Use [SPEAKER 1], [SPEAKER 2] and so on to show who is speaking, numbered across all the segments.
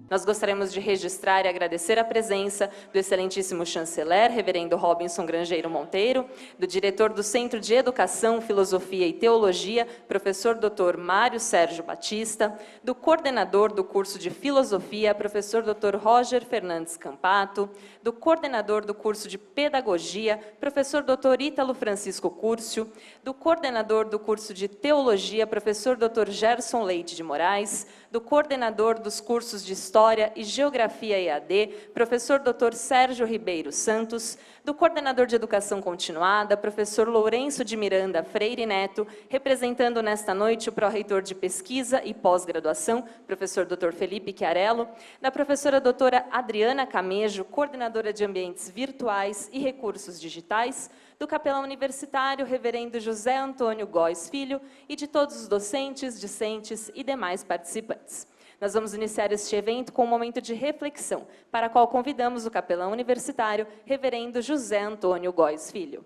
[SPEAKER 1] Nós gostaríamos de registrar e agradecer a presença do excelentíssimo chanceler, reverendo Robinson Grangeiro Monteiro, do diretor do Centro de Educação, Filosofia e Teologia, professor Dr. Mário Sérgio Batista, do coordenador do curso de Filosofia, professor Dr. Roger Fernandes Campato, do coordenador do curso de Pedagogia, professor Dr. Ítalo Francisco Curcio, do coordenador do curso de Teologia, professor Dr. Gerson Leite de Moraes, do coordenador dos cursos de História e Geografia EAD, professor Dr. Sérgio Ribeiro Santos, do coordenador de Educação Continuada, professor Lourenço de Miranda Freire Neto, representando nesta noite o pró-reitor de Pesquisa e Pós-Graduação, professor Dr. Felipe Chiarello, da professora doutora Adriana Camejo, coordenadora de Ambientes Virtuais e Recursos Digitais, do capelão universitário, reverendo José Antônio Góes Filho, e de todos os docentes, discentes e demais participantes. Nós vamos iniciar este evento com um momento de reflexão, para a qual convidamos o capelão universitário, reverendo José Antônio Góes Filho.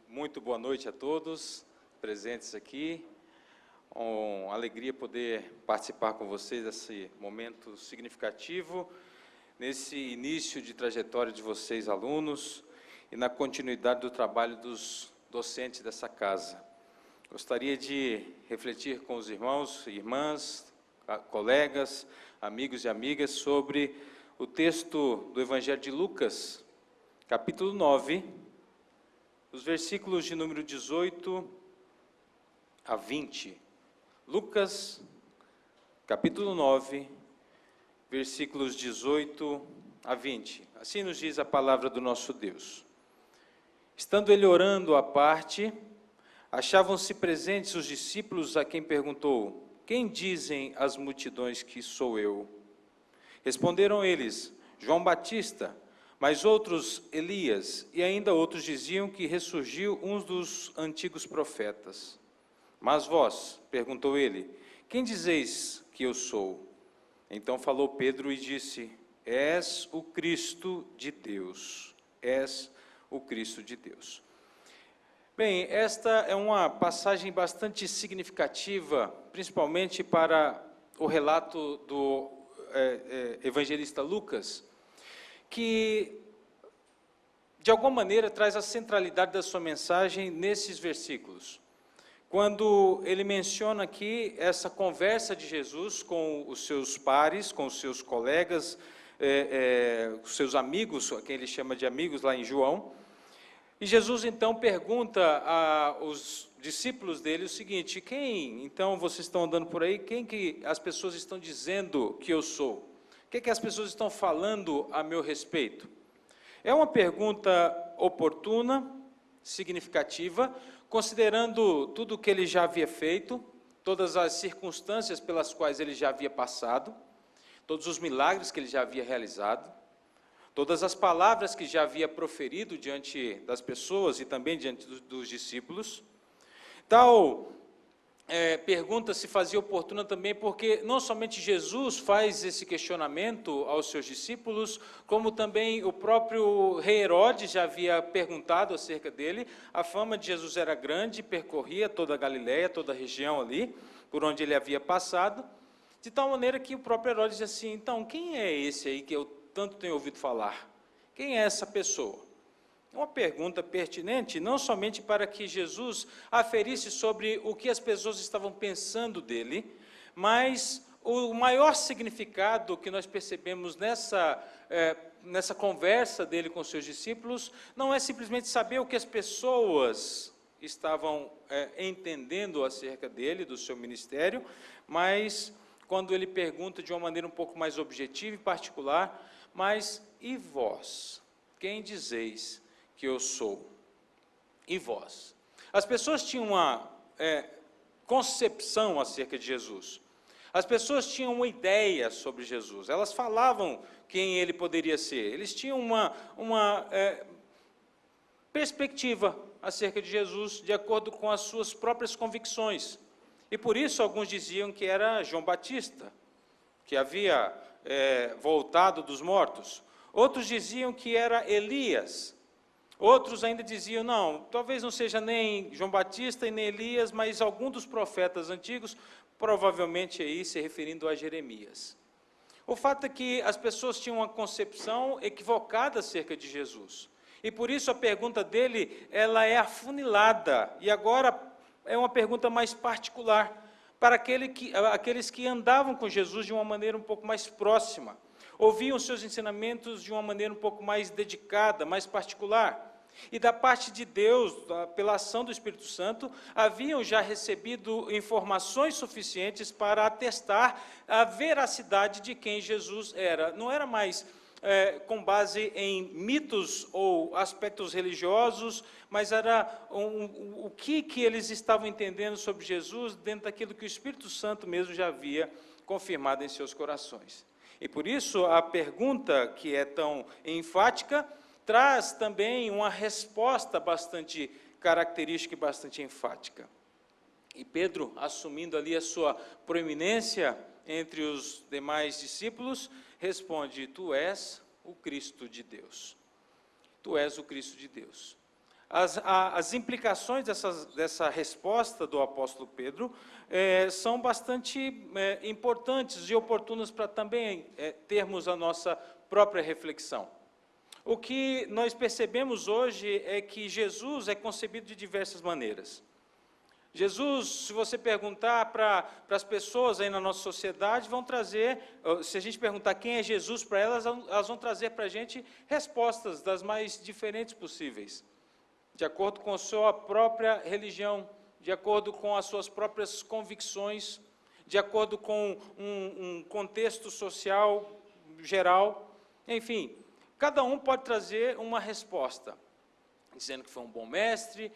[SPEAKER 2] Muito boa noite a todos presentes aqui. Uma alegria poder participar com vocês desse momento significativo, nesse início de trajetória de vocês, alunos, e na continuidade do trabalho dos docentes dessa casa. Gostaria de refletir com os irmãos e irmãs, colegas, amigos e amigas, sobre o texto do Evangelho de Lucas, capítulo 9, os versículos de número 18 a 20. Lucas, capítulo 9, versículos 18 a 20. Assim nos diz a palavra do nosso Deus. Estando ele orando à parte, achavam-se presentes os discípulos, a quem perguntou: quem dizem as multidões que sou eu? Responderam eles: João Batista, mas outros Elias, e ainda outros diziam que ressurgiu um dos antigos profetas. Mas vós, perguntou ele, quem dizeis que eu sou? Então falou Pedro e disse: és o Cristo de Deus, és o Cristo de Deus. Bem, esta é uma passagem bastante significativa, principalmente para o relato do evangelista Lucas, que, de alguma maneira, traz a centralidade da sua mensagem nesses versículos. Quando ele menciona aqui essa conversa de Jesus com os seus pares, com os seus colegas, os seus amigos, a quem ele chama de amigos lá em João, e Jesus então pergunta aos discípulos dele o seguinte: quem então vocês estão andando por aí, quem que as pessoas estão dizendo que eu sou? O que as pessoas estão falando a meu respeito? É uma pergunta oportuna, significativa, considerando tudo o que ele já havia feito, todas as circunstâncias pelas quais ele já havia passado, todos os milagres que ele já havia realizado, todas as palavras que já havia proferido diante das pessoas e também diante dos discípulos. Tal pergunta se fazia oportuna também porque não somente Jesus faz esse questionamento aos seus discípulos, como também o próprio rei Herodes já havia perguntado acerca dele. A fama de Jesus era grande, percorria toda a Galileia, toda a região ali, por onde ele havia passado, de tal maneira que o próprio Herodes disse assim: então, quem é esse aí que eu tanto tenho ouvido falar? Quem é essa pessoa? Uma pergunta pertinente, não somente para que Jesus aferisse sobre o que as pessoas estavam pensando dele, mas o maior significado que nós percebemos nessa conversa dele com seus discípulos, não é simplesmente saber o que as pessoas estavam entendendo acerca dele, do seu ministério, mas quando ele pergunta de uma maneira um pouco mais objetiva e particular: mas e vós? Quem dizeis que eu sou? E vós? As pessoas tinham uma concepção acerca de Jesus. As pessoas tinham uma ideia sobre Jesus. Elas falavam quem ele poderia ser. Eles tinham uma perspectiva acerca de Jesus de acordo com as suas próprias convicções. E por isso alguns diziam que era João Batista, que havia voltado dos mortos. Outros diziam que era Elias. Outros ainda diziam, não, talvez não seja nem João Batista e nem Elias, mas algum dos profetas antigos, provavelmente aí se referindo a Jeremias. O fato é que as pessoas tinham uma concepção equivocada acerca de Jesus. E por isso a pergunta dele, ela é afunilada. E agora é uma pergunta mais particular para aqueles que andavam com Jesus de uma maneira um pouco mais próxima. Ouviam seus ensinamentos de uma maneira um pouco mais dedicada, mais particular. E da parte de Deus, pela ação do Espírito Santo, haviam já recebido informações suficientes para atestar a veracidade de quem Jesus era. Não era mais com base em mitos ou aspectos religiosos, mas era o que eles estavam entendendo sobre Jesus dentro daquilo que o Espírito Santo mesmo já havia confirmado em seus corações. E por isso a pergunta, que é tão enfática, traz também uma resposta bastante característica e bastante enfática. E Pedro, assumindo ali a sua proeminência entre os demais discípulos, responde, tu és o Cristo de Deus. Tu és o Cristo de Deus. As implicações dessa resposta do apóstolo Pedro são bastante importantes e oportunas para também termos a nossa própria reflexão. O que nós percebemos hoje é que Jesus é concebido de diversas maneiras. Jesus, se você perguntar para as pessoas aí na nossa sociedade, vão trazer, se a gente perguntar quem é Jesus para elas vão trazer para a gente respostas das mais diferentes possíveis, de acordo com a sua própria religião, de acordo com as suas próprias convicções, de acordo com um contexto social geral, enfim, cada um pode trazer uma resposta, dizendo que foi um bom mestre,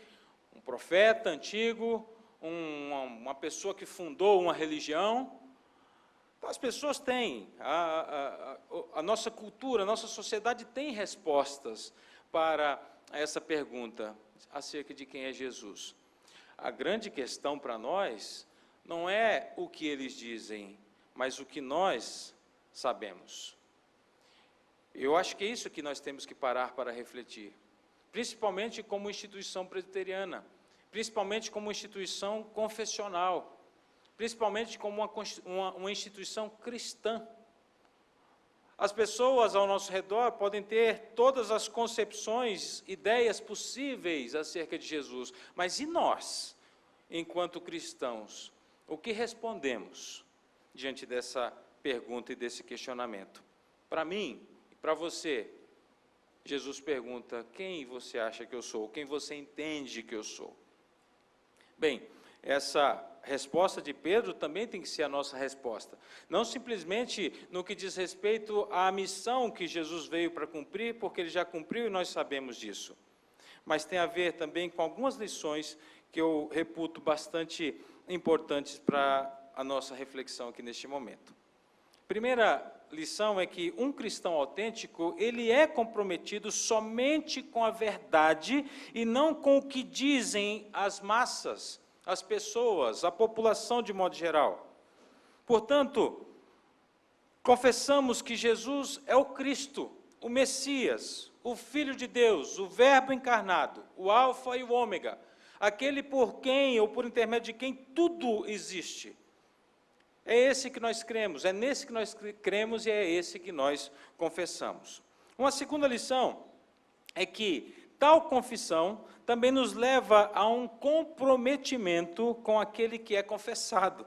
[SPEAKER 2] um profeta antigo, uma pessoa que fundou uma religião. Então, as pessoas têm, a nossa cultura, a nossa sociedade tem respostas para essa pergunta acerca de quem é Jesus. A grande questão para nós não é o que eles dizem, mas o que nós sabemos. Eu acho que é isso que nós temos que parar para refletir, principalmente como instituição presbiteriana, principalmente como instituição confessional, principalmente como uma instituição cristã. As pessoas ao nosso redor podem ter todas as concepções, ideias possíveis acerca de Jesus, mas e nós, enquanto cristãos, o que respondemos diante dessa pergunta e desse questionamento? Para mim, para você, Jesus pergunta, quem você acha que eu sou? Quem você entende que eu sou? Bem, essa resposta de Pedro também tem que ser a nossa resposta. Não simplesmente no que diz respeito à missão que Jesus veio para cumprir, porque ele já cumpriu e nós sabemos disso. Mas tem a ver também com algumas lições que eu reputo bastante importantes para a nossa reflexão aqui neste momento. Primeira lição é que um cristão autêntico, ele é comprometido somente com a verdade e não com o que dizem as massas, as pessoas, a população de modo geral. Portanto, confessamos que Jesus é o Cristo, o Messias, o Filho de Deus, o Verbo encarnado, o Alfa e o Ômega, aquele por quem ou por intermédio de quem tudo existe. É esse que nós cremos, é nesse que nós cremos e é esse que nós confessamos. Uma segunda lição é que tal confissão também nos leva a um comprometimento com aquele que é confessado.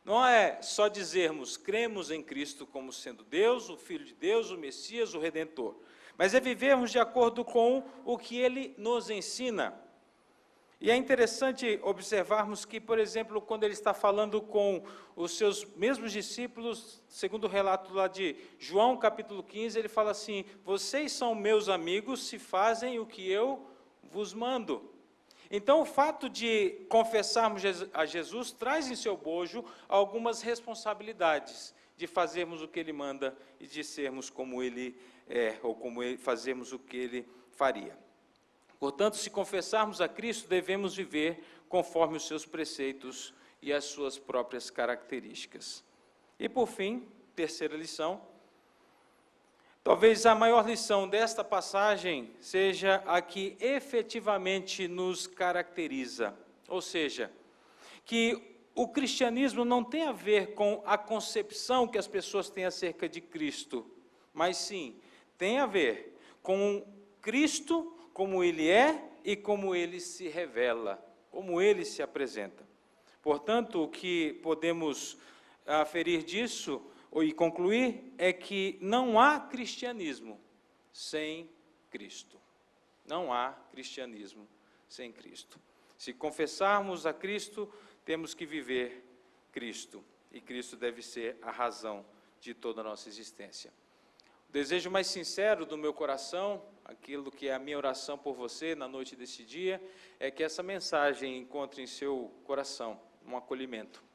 [SPEAKER 2] Não é só dizermos, cremos em Cristo como sendo Deus, o Filho de Deus, o Messias, o Redentor, mas é vivermos de acordo com o que Ele nos ensina. E é interessante observarmos que, por exemplo, quando ele está falando com os seus mesmos discípulos, segundo o relato lá de João, capítulo 15, ele fala assim, vocês são meus amigos se fazem o que eu vos mando. Então, o fato de confessarmos a Jesus traz em seu bojo algumas responsabilidades de fazermos o que ele manda e de sermos como ele é, ou fazermos o que ele faria. Portanto, se confessarmos a Cristo, devemos viver conforme os seus preceitos e as suas próprias características. E por fim, terceira lição, Talvez a maior lição desta passagem seja a que efetivamente nos caracteriza, ou seja, que o cristianismo não tem a ver com a concepção que as pessoas têm acerca de Cristo, mas sim, tem a ver com Cristo, como Ele é e como Ele se revela, como Ele se apresenta. Portanto, o que podemos aferir disso e concluir é que não há cristianismo sem Cristo. Não há cristianismo sem Cristo. Se confessarmos a Cristo, temos que viver Cristo, e Cristo deve ser a razão de toda a nossa existência. O desejo mais sincero do meu coração, aquilo que é a minha oração por você na noite desse dia, é que essa mensagem encontre em seu coração um acolhimento,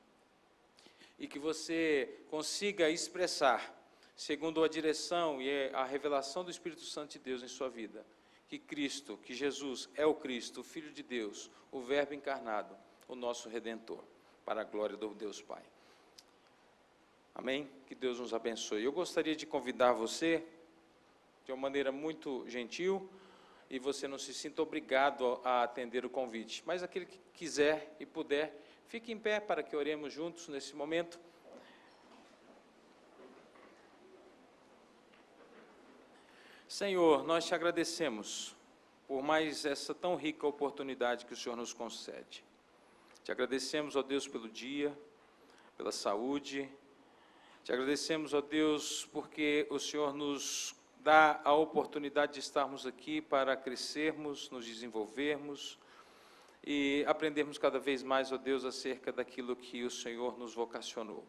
[SPEAKER 2] e que você consiga expressar, segundo a direção e a revelação do Espírito Santo de Deus em sua vida, que Cristo, que Jesus é o Cristo, o Filho de Deus, o Verbo encarnado, o nosso Redentor, para a glória do Deus Pai. Amém? Que Deus nos abençoe. Eu gostaria de convidar você, de uma maneira muito gentil, e você não se sinta obrigado a atender o convite, mas aquele que quiser e puder, fique em pé para que oremos juntos nesse momento. Senhor, nós te agradecemos por mais essa tão rica oportunidade que o Senhor nos concede. Te agradecemos, ó Deus, pelo dia, pela saúde. Te agradecemos, ó Deus, porque o Senhor nos dá a oportunidade de estarmos aqui para crescermos, nos desenvolvermos e aprendermos cada vez mais, ó Deus, acerca daquilo que o Senhor nos vocacionou.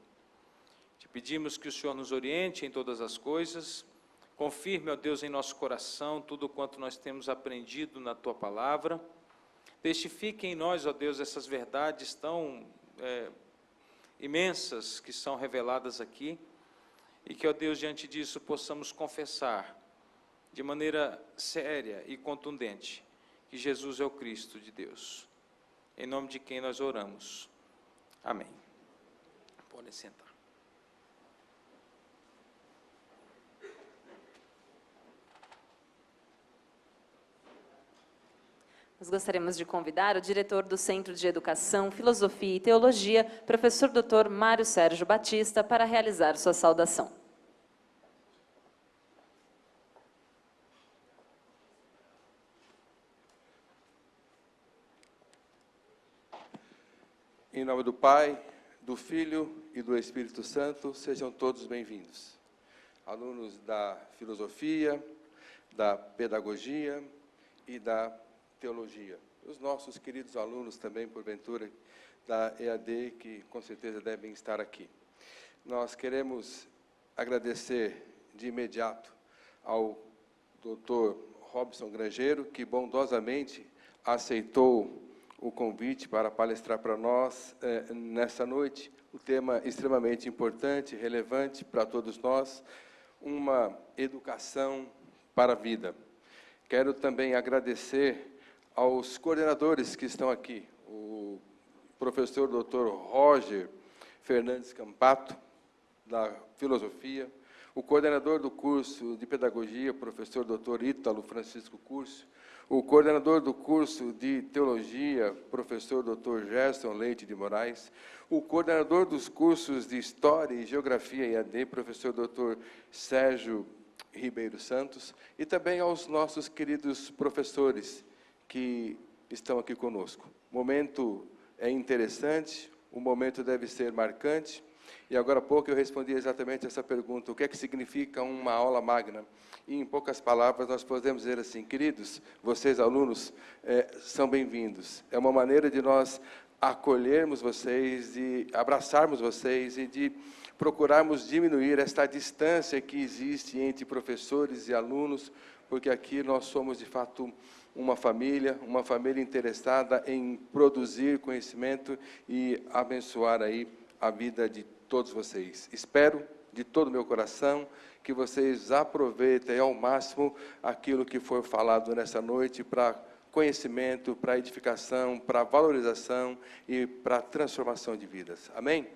[SPEAKER 2] Te pedimos que o Senhor nos oriente em todas as coisas, confirme, ó Deus, em nosso coração tudo quanto nós temos aprendido na Tua Palavra, testifique em nós, ó Deus, essas verdades tão imensas que são reveladas aqui, e que, ó Deus, diante disso possamos confessar de maneira séria e contundente que Jesus é o Cristo de Deus, em nome de quem nós oramos. Amém. Podem sentar.
[SPEAKER 1] Nós gostaríamos de convidar o diretor do Centro de Educação, Filosofia e Teologia, professor Dr. Mário Sérgio Batista, para realizar sua saudação.
[SPEAKER 3] Em nome do Pai, do Filho e do Espírito Santo, sejam todos bem-vindos. Alunos da Filosofia, da Pedagogia e da Teologia. Os nossos queridos alunos também, porventura, da EAD, que com certeza devem estar aqui. Nós queremos agradecer de imediato ao Dr. Robson Grangeiro, que bondosamente aceitou o convite para palestrar para nós nessa noite, um tema extremamente importante, relevante para todos nós, uma educação para a vida. Quero também agradecer aos coordenadores que estão aqui, o professor Dr. Roger Fernandes Campato, da Filosofia, o coordenador do curso de Pedagogia, professor Dr. Ítalo Francisco Curcio, o coordenador do curso de Teologia, professor Dr. Gerson Leite de Moraes, o coordenador dos cursos de História e Geografia EAD, professor Dr. Sérgio Ribeiro Santos, e também aos nossos queridos professores que estão aqui conosco. O momento é interessante, o momento deve ser marcante, e agora há pouco eu respondi exatamente essa pergunta: o que é que significa uma aula magna? E em poucas palavras nós podemos dizer assim: queridos, vocês alunos são bem-vindos. É uma maneira de nós acolhermos vocês, de abraçarmos vocês e de procurarmos diminuir esta distância que existe entre professores e alunos, porque aqui nós somos de fato uma família interessada em produzir conhecimento e abençoar aí a vida de todos vocês. Espero de todo o meu coração que vocês aproveitem ao máximo aquilo que foi falado nessa noite para conhecimento, para edificação, para valorização e para transformação de vidas. Amém?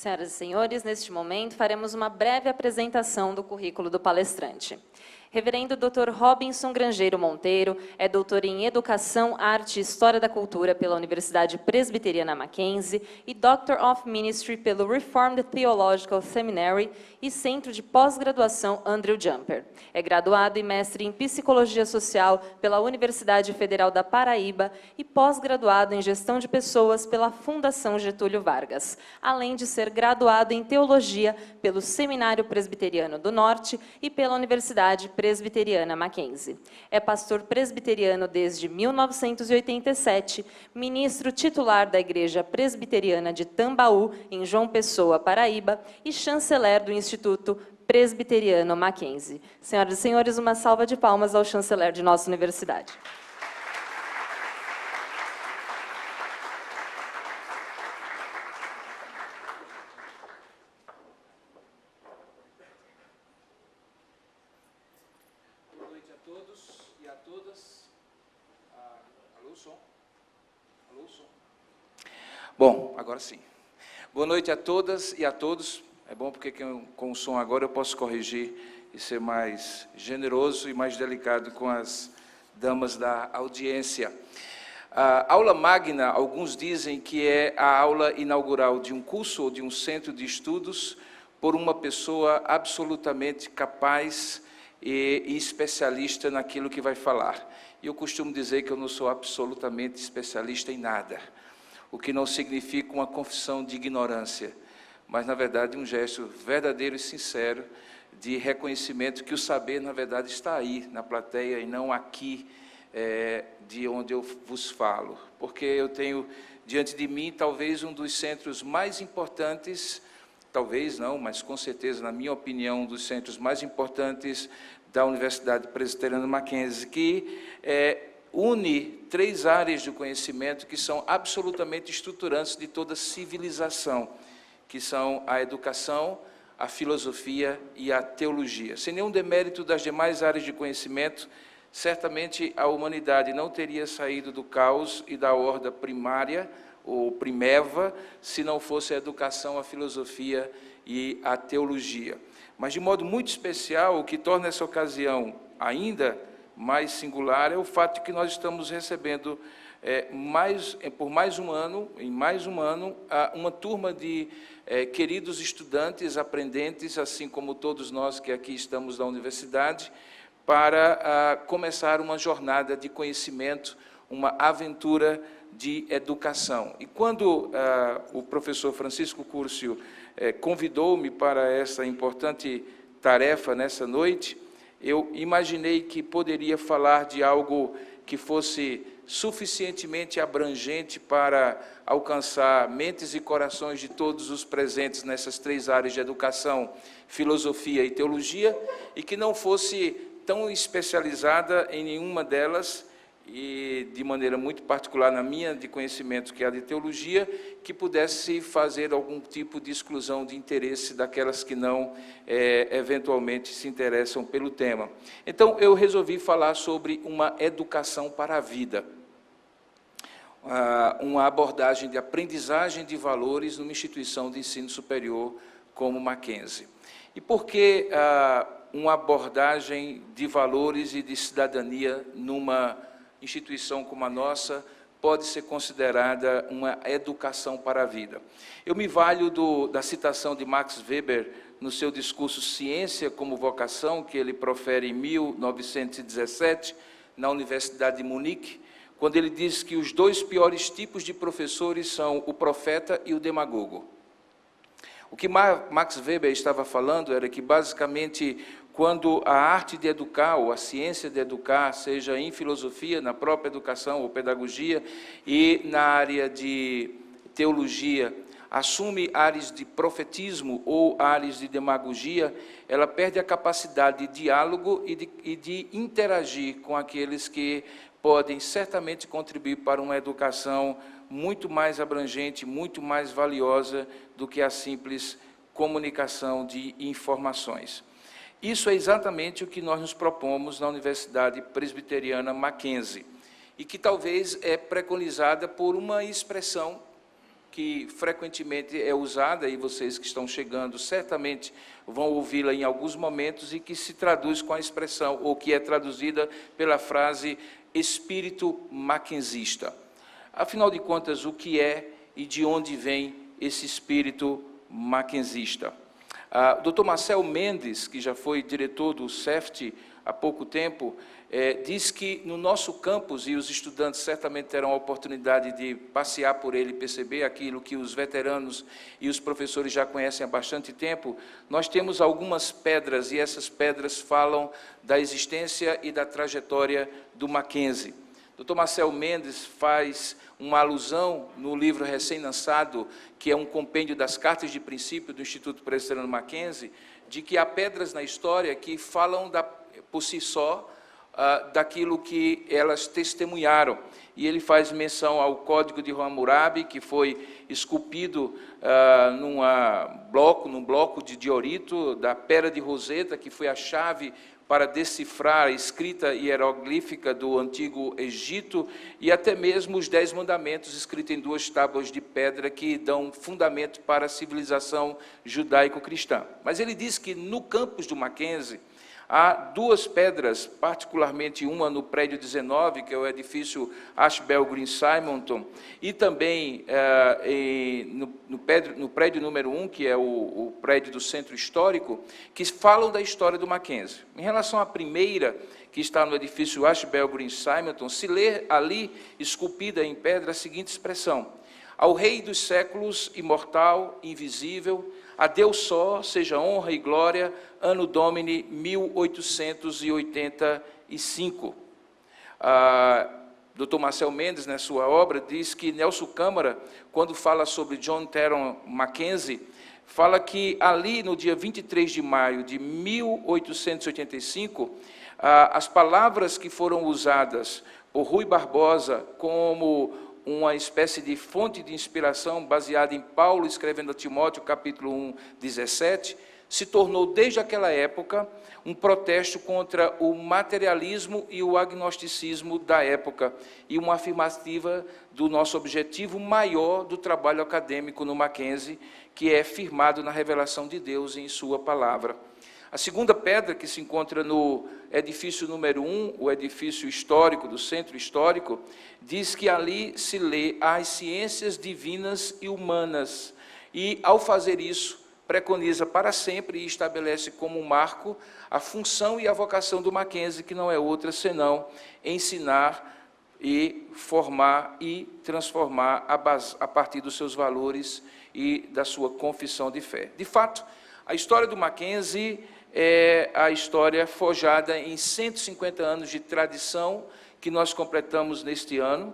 [SPEAKER 1] Senhoras e senhores, neste momento faremos uma breve apresentação do currículo do palestrante. Reverendo Dr. Robinson Grangeiro Monteiro é doutor em Educação, Arte e História da Cultura pela Universidade Presbiteriana Mackenzie e Doctor of Ministry pelo Reformed Theological Seminary e Centro de Pós-Graduação Andrew Jumper. É graduado e mestre em Psicologia Social pela Universidade Federal da Paraíba e pós-graduado em Gestão de Pessoas pela Fundação Getúlio Vargas, além de ser graduado em Teologia pelo Seminário Presbiteriano do Norte e pela Universidade Presbiteriana Mackenzie. É pastor presbiteriano desde 1987, ministro titular da Igreja Presbiteriana de Tambaú, em João Pessoa, Paraíba, e chanceler do Instituto Presbiteriano Mackenzie. Senhoras e senhores, uma salva de palmas ao chanceler de nossa universidade.
[SPEAKER 4] Bom, agora sim. Boa noite a todas e a todos. É bom porque com o som agora eu posso corrigir e ser mais generoso e mais delicado com as damas da audiência. A aula magna, alguns dizem que é a aula inaugural de um curso ou de um centro de estudos por uma pessoa absolutamente capaz e especialista naquilo que vai falar. E eu costumo dizer que eu não sou absolutamente especialista em nada, o que não significa uma confissão de ignorância, mas, na verdade, um gesto verdadeiro e sincero de reconhecimento que o saber, na verdade, está aí, na plateia, e não aqui, de onde eu vos falo. Porque eu tenho, diante de mim, talvez um dos centros mais importantes, talvez não, mas com certeza, na minha opinião, um dos centros mais importantes da Universidade Presbiteriana Mackenzie, que une 3 áreas de conhecimento que são absolutamente estruturantes de toda civilização, que são a educação, a filosofia e a teologia. Sem nenhum demérito das demais áreas de conhecimento, certamente a humanidade não teria saído do caos e da horda primária, ou primeva, se não fosse a educação, a filosofia e a teologia. Mas, de modo muito especial, o que torna essa ocasião ainda mais singular é o fato de que nós estamos recebendo por mais um ano, uma turma de queridos estudantes, aprendentes, assim como todos nós que aqui estamos na universidade, para começar uma jornada de conhecimento, uma aventura de educação. E quando o professor Francisco Curcio convidou-me para essa importante tarefa nessa noite, eu imaginei que poderia falar de algo que fosse suficientemente abrangente para alcançar mentes e corações de todos os presentes nessas 3 áreas de educação, filosofia e teologia, e que não fosse tão especializada em nenhuma delas, e de maneira muito particular na minha de conhecimento, que é a de teologia, que pudesse fazer algum tipo de exclusão de interesse daquelas que não, eventualmente, se interessam pelo tema. Então, eu resolvi falar sobre uma educação para a vida, uma abordagem de aprendizagem de valores numa instituição de ensino superior como Mackenzie. E por que uma abordagem de valores e de cidadania numa instituição como a nossa pode ser considerada uma educação para a vida? Eu me valho da citação de Max Weber no seu discurso Ciência como Vocação, que ele profere em 1917, na Universidade de Munique, quando ele diz que os 2 piores tipos de professores são o profeta e o demagogo. O que Max Weber estava falando era que, basicamente, quando a arte de educar, ou a ciência de educar, seja em filosofia, na própria educação ou pedagogia, e na área de teologia, assume áreas de profetismo ou áreas de demagogia, ela perde a capacidade de diálogo e de interagir com aqueles que podem certamente contribuir para uma educação muito mais abrangente, muito mais valiosa do que a simples comunicação de informações. Isso é exatamente o que nós nos propomos na Universidade Presbiteriana Mackenzie, e que talvez é preconizada por uma expressão que frequentemente é usada, e vocês que estão chegando certamente vão ouvi-la em alguns momentos, e que se traduz com a expressão, ou que é traduzida pela frase espírito mackenzista. Afinal de contas, o que é e de onde vem esse espírito mackenzista? O Dr. Marcel Mendes, que já foi diretor do CEFT há pouco tempo, diz que no nosso campus, e os estudantes certamente terão a oportunidade de passear por ele e perceber aquilo que os veteranos e os professores já conhecem há bastante tempo, nós temos algumas pedras, e essas pedras falam da existência e da trajetória do Mackenzie. Dr. Marcel Mendes faz uma alusão no livro recém-lançado, que é um compêndio das cartas de princípio do Instituto Presbiteriano Mackenzie, de que há pedras na história que falam por si só daquilo que elas testemunharam. E ele faz menção ao Código de Hammurabi, que foi esculpido num bloco de diorito da Pedra de Roseta, que foi a chave para decifrar a escrita hieroglífica do Antigo Egito, e até mesmo os 10 mandamentos escritos em 2 tábuas de pedra que dão fundamento para a civilização judaico-cristã. Mas ele diz que no campus do Mackenzie há 2 pedras, particularmente uma no prédio 19, que é o edifício Ashbel Green Simonton, e também no prédio número 1, que é o prédio do Centro Histórico, que falam da história do Mackenzie. Em relação à primeira, que está no edifício Ashbel Green Simonton, se lê ali, esculpida em pedra, a seguinte expressão: ao Rei dos séculos, imortal, invisível, a Deus só, seja honra e glória, Anno Domini 1885. Dr. Marcel Mendes, na sua obra, diz que Nelson Câmara, quando fala sobre John Teron Mackenzie, fala que ali, no dia 23 de maio de 1885, as palavras que foram usadas por Rui Barbosa como uma espécie de fonte de inspiração baseada em Paulo escrevendo a Timóteo, capítulo 1, 17, se tornou, desde aquela época, um protesto contra o materialismo e o agnosticismo da época, e uma afirmativa do nosso objetivo maior do trabalho acadêmico no Mackenzie, que é firmado na revelação de Deus em sua palavra. A segunda pedra, que se encontra no edifício número 1, o edifício histórico do Centro Histórico, diz que ali se lê as ciências divinas e humanas, e, ao fazer isso, preconiza para sempre e estabelece como marco a função e a vocação do Mackenzie, que não é outra senão ensinar e formar e transformar a partir dos seus valores e da sua confissão de fé. De fato, a história do Mackenzie é a história forjada em 150 anos de tradição que nós completamos neste ano,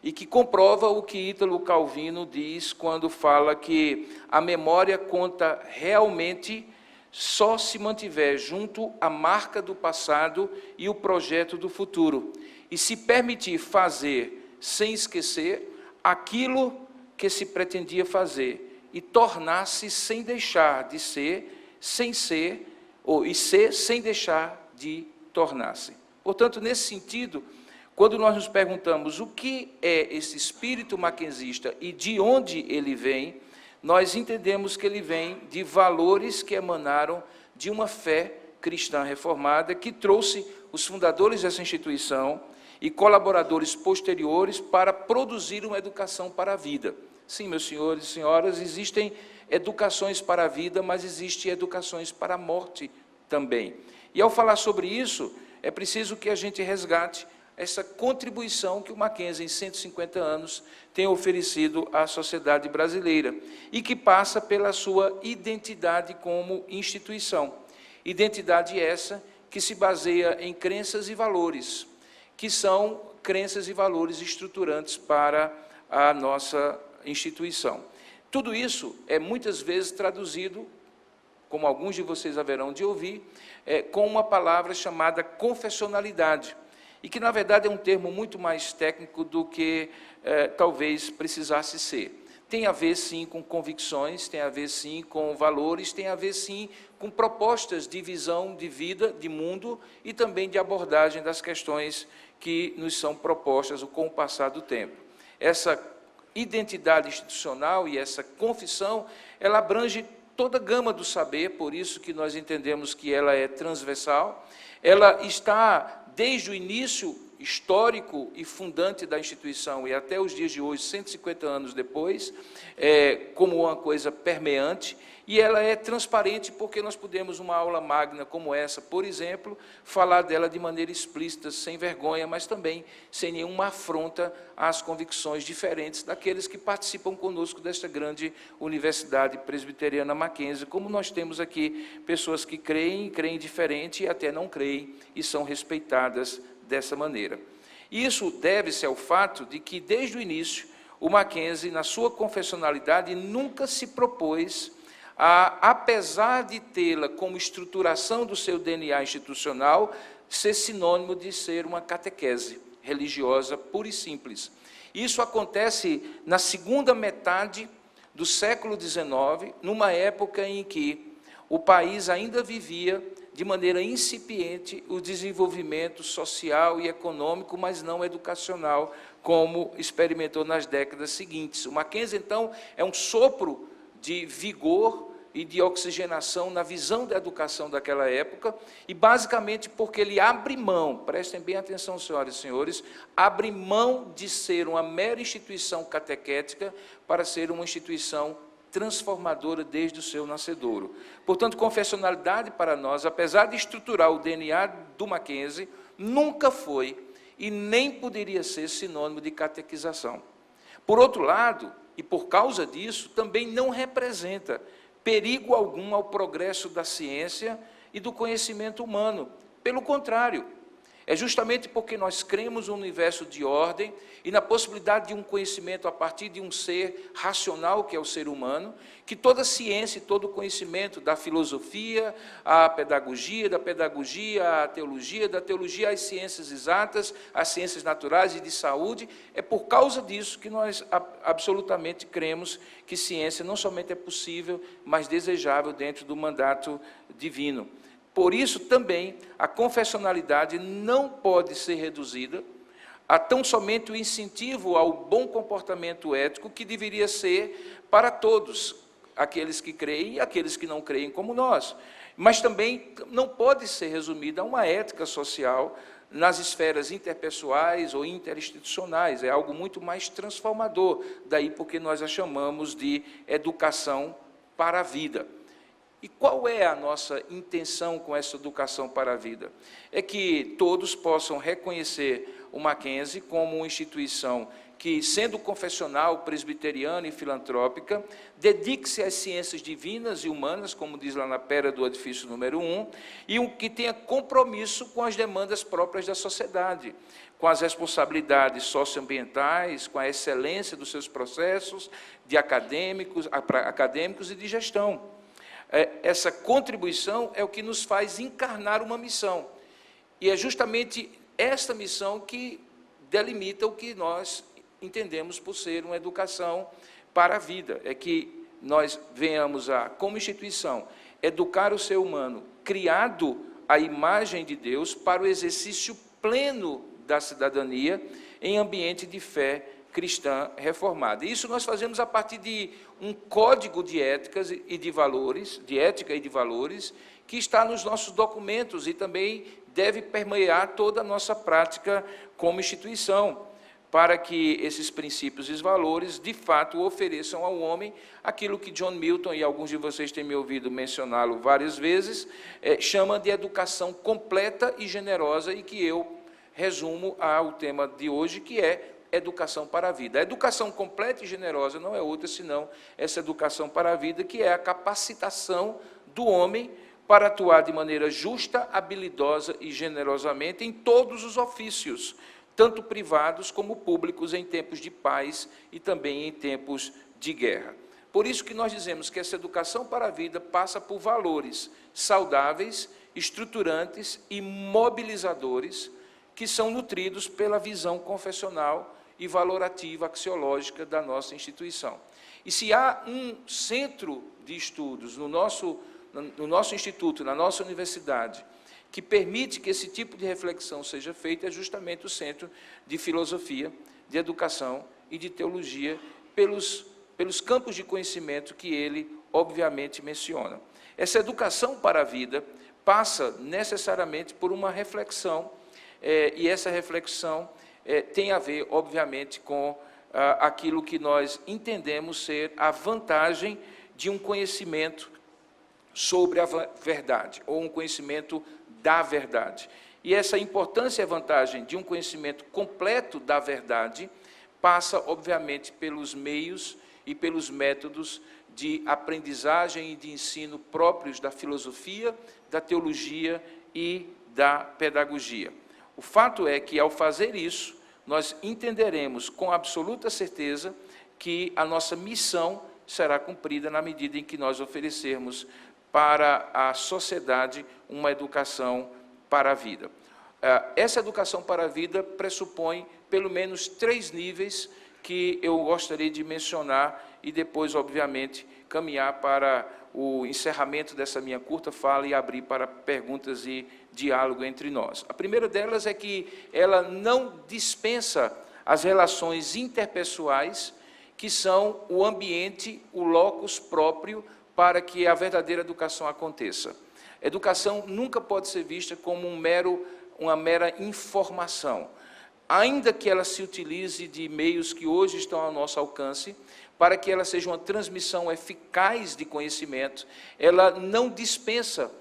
[SPEAKER 4] e que comprova o que Ítalo Calvino diz quando fala que a memória conta realmente só se mantiver junto à marca do passado e o projeto do futuro, e se permitir fazer, sem esquecer, aquilo que se pretendia fazer, e tornar-se sem deixar de ser, sem ser, e ser sem deixar de tornar-se. Portanto, nesse sentido, quando nós nos perguntamos o que é esse espírito mackenzista e de onde ele vem, nós entendemos que ele vem de valores que emanaram de uma fé cristã reformada que trouxe os fundadores dessa instituição e colaboradores posteriores para produzir uma educação para a vida. Sim, meus senhores e senhoras, existem educações para a vida, mas existem educações para a morte também. E ao falar sobre isso, é preciso que a gente resgate essa contribuição que o Mackenzie, em 150 anos, tem oferecido à sociedade brasileira, e que passa pela sua identidade como instituição. Identidade essa que se baseia em crenças e valores, que são crenças e valores estruturantes para a nossa instituição. Tudo isso é muitas vezes traduzido, como alguns de vocês haverão de ouvir, com uma palavra chamada confessionalidade, e que, na verdade, é um termo muito mais técnico do que talvez precisasse ser. Tem a ver, sim, com convicções, tem a ver, sim, com valores, tem a ver, sim, com propostas de visão de vida, de mundo, e também de abordagem das questões que nos são propostas com o passar do tempo. Essa identidade institucional e essa confissão, ela abrange toda a gama do saber, por isso que nós entendemos que ela é transversal. Ela está, desde o início histórico e fundante da instituição, e até os dias de hoje, 150 anos depois, como uma coisa permeante, e ela é transparente porque nós podemos, numa aula magna como essa, por exemplo, falar dela de maneira explícita, sem vergonha, mas também sem nenhuma afronta às convicções diferentes daqueles que participam conosco desta grande Universidade Presbiteriana Mackenzie, como nós temos aqui pessoas que creem diferente e até não creem, e são respeitadas dessa maneira. Isso deve-se ao fato de que, desde o início, o Mackenzie, na sua confessionalidade, nunca se propôs apesar de tê-la como estruturação do seu DNA institucional, ser sinônimo de ser uma catequese religiosa pura e simples. Isso acontece na segunda metade do século XIX, numa época em que o país ainda vivia de maneira incipiente o desenvolvimento social e econômico, mas não educacional, como experimentou nas décadas seguintes. O Mackenzie, então, é um sopro de vigor e de oxigenação na visão da educação daquela época, e basicamente porque ele abre mão, prestem bem atenção, senhoras e senhores, abre mão de ser uma mera instituição catequética para ser uma instituição transformadora desde o seu nascedouro. Portanto, confessionalidade para nós, apesar de estruturar o DNA do Mackenzie, nunca foi e nem poderia ser sinônimo de catequização. Por outro lado, e por causa disso, também não representa perigo algum ao progresso da ciência e do conhecimento humano. Pelo contrário, é justamente porque nós cremos no universo de ordem e na possibilidade de um conhecimento a partir de um ser racional, que é o ser humano, que toda ciência e todo conhecimento da filosofia, a pedagogia, da pedagogia, a teologia, da teologia às ciências exatas, às ciências naturais e de saúde, é por causa disso que nós absolutamente cremos que ciência não somente é possível, mas desejável dentro do mandato divino. Por isso, também, a confessionalidade não pode ser reduzida a tão somente o incentivo ao bom comportamento ético que deveria ser para todos, aqueles que creem e aqueles que não creem como nós. Mas também não pode ser resumida a uma ética social nas esferas interpessoais ou interinstitucionais, é algo muito mais transformador, daí porque nós a chamamos de educação para a vida. E qual é a nossa intenção com essa educação para a vida? É que todos possam reconhecer o Mackenzie como uma instituição que, sendo confessional, presbiteriana e filantrópica, dedique-se às ciências divinas e humanas, como diz lá na pera do edifício número 1, e que tenha compromisso com as demandas próprias da sociedade, com as responsabilidades socioambientais, com a excelência dos seus processos de acadêmicos e de gestão. Essa contribuição é o que nos faz encarnar uma missão. E é justamente esta missão que delimita o que nós entendemos por ser uma educação para a vida. É que nós venhamos a, como instituição, educar o ser humano, criado à imagem de Deus, para o exercício pleno da cidadania em ambiente de fé cristã reformada. Isso nós fazemos a partir de um código de éticas e de valores, de ética e de valores, que está nos nossos documentos e também deve permear toda a nossa prática como instituição, para que esses princípios e valores, de fato, ofereçam ao homem aquilo que John Milton, e alguns de vocês têm me ouvido mencioná-lo várias vezes, chama de educação completa e generosa, e que eu resumo ao tema de hoje, que é educação para a vida. A educação completa e generosa não é outra senão essa educação para a vida, que é a capacitação do homem para atuar de maneira justa, habilidosa e generosamente em todos os ofícios, tanto privados como públicos, em tempos de paz e também em tempos de guerra. Por isso que nós dizemos que essa educação para a vida passa por valores saudáveis, estruturantes e mobilizadores, que são nutridos pela visão confessional e valorativa axiológica da nossa instituição. E se há um centro de estudos no nosso instituto, na nossa universidade, que permite que esse tipo de reflexão seja feita, é justamente o Centro de Filosofia, de Educação e de Teologia, pelos campos de conhecimento que ele, obviamente, menciona. Essa educação para a vida passa necessariamente por uma reflexão, e essa reflexão tem a ver, obviamente, com aquilo que nós entendemos ser a vantagem de um conhecimento sobre a verdade, ou um conhecimento da verdade. E essa importância e vantagem de um conhecimento completo da verdade passa, obviamente, pelos meios e pelos métodos de aprendizagem e de ensino próprios da filosofia, da teologia e da pedagogia. O fato é que, ao fazer isso, nós entenderemos com absoluta certeza que a nossa missão será cumprida na medida em que nós oferecermos para a sociedade uma educação para a vida. Essa educação para a vida pressupõe pelo menos 3 níveis que eu gostaria de mencionar e depois, obviamente, caminhar para o encerramento dessa minha curta fala e abrir para perguntas e diálogo entre nós. A primeira delas é que ela não dispensa as relações interpessoais, que são o ambiente, o locus próprio para que a verdadeira educação aconteça. Educação nunca pode ser vista como uma mera informação, ainda que ela se utilize de meios que hoje estão ao nosso alcance, para que ela seja uma transmissão eficaz de conhecimento, ela não dispensa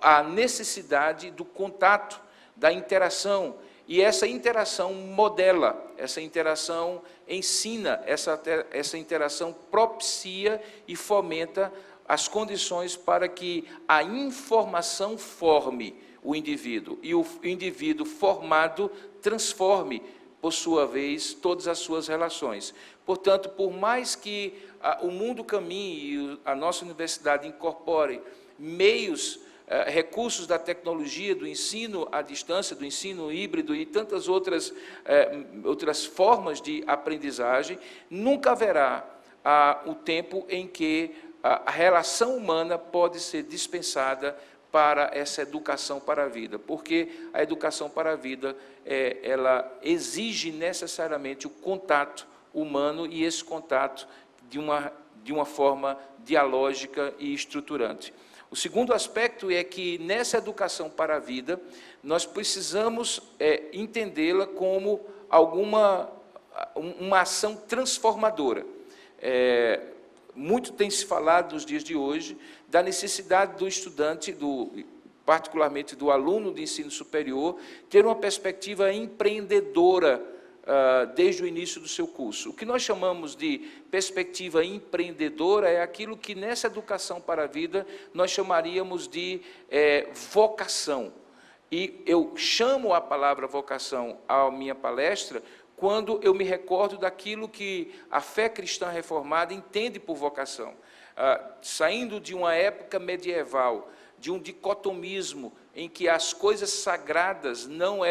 [SPEAKER 4] a necessidade do contato, da interação, e essa interação modela, essa interação ensina, essa interação propicia e fomenta as condições para que a informação forme o indivíduo, e o indivíduo formado transforme, por sua vez, todas as suas relações. Portanto, por mais que o mundo caminhe e a nossa universidade incorpore meios, recursos da tecnologia, do ensino à distância, do ensino híbrido e tantas outras formas de aprendizagem, nunca haverá o tempo em que a relação humana pode ser dispensada para essa educação para a vida, porque a educação para a vida, ela exige necessariamente o contato humano, e esse contato de uma forma dialógica e estruturante. O segundo aspecto é que, nessa educação para a vida, nós precisamos entendê-la como uma ação transformadora. Muito tem se falado nos dias de hoje da necessidade do estudante, particularmente do aluno de ensino superior, ter uma perspectiva empreendedora desde o início do seu curso. O que nós chamamos de perspectiva empreendedora é aquilo que nessa educação para a vida nós chamaríamos de vocação. E eu chamo a palavra vocação à minha palestra quando eu me recordo daquilo que a fé cristã reformada entende por vocação. Saindo de uma época medieval, de um dicotomismo em que as coisas sagradas não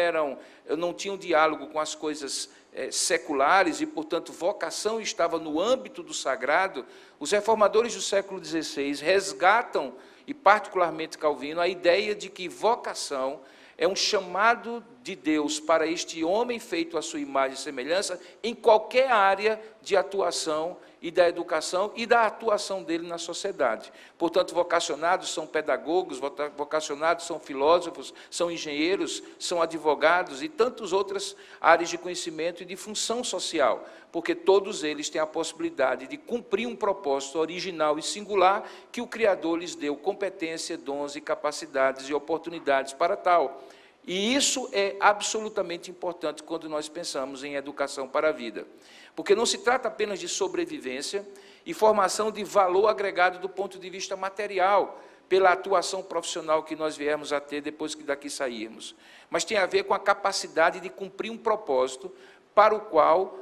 [SPEAKER 4] tinham diálogo com as coisas seculares e, portanto, vocação estava no âmbito do sagrado, os reformadores do século XVI resgatam, e particularmente Calvino, a ideia de que vocação é um chamado de Deus para este homem feito à sua imagem e semelhança em qualquer área de atuação e da educação e da atuação dele na sociedade. Portanto, vocacionados são pedagogos, vocacionados são filósofos, são engenheiros, são advogados e tantas outras áreas de conhecimento e de função social, porque todos eles têm a possibilidade de cumprir um propósito original e singular que o Criador lhes deu competência, dons e capacidades e oportunidades para tal. E isso é absolutamente importante quando nós pensamos em educação para a vida, porque não se trata apenas de sobrevivência e formação de valor agregado do ponto de vista material, pela atuação profissional que nós viermos a ter depois que daqui sairmos, mas tem a ver com a capacidade de cumprir um propósito para o qual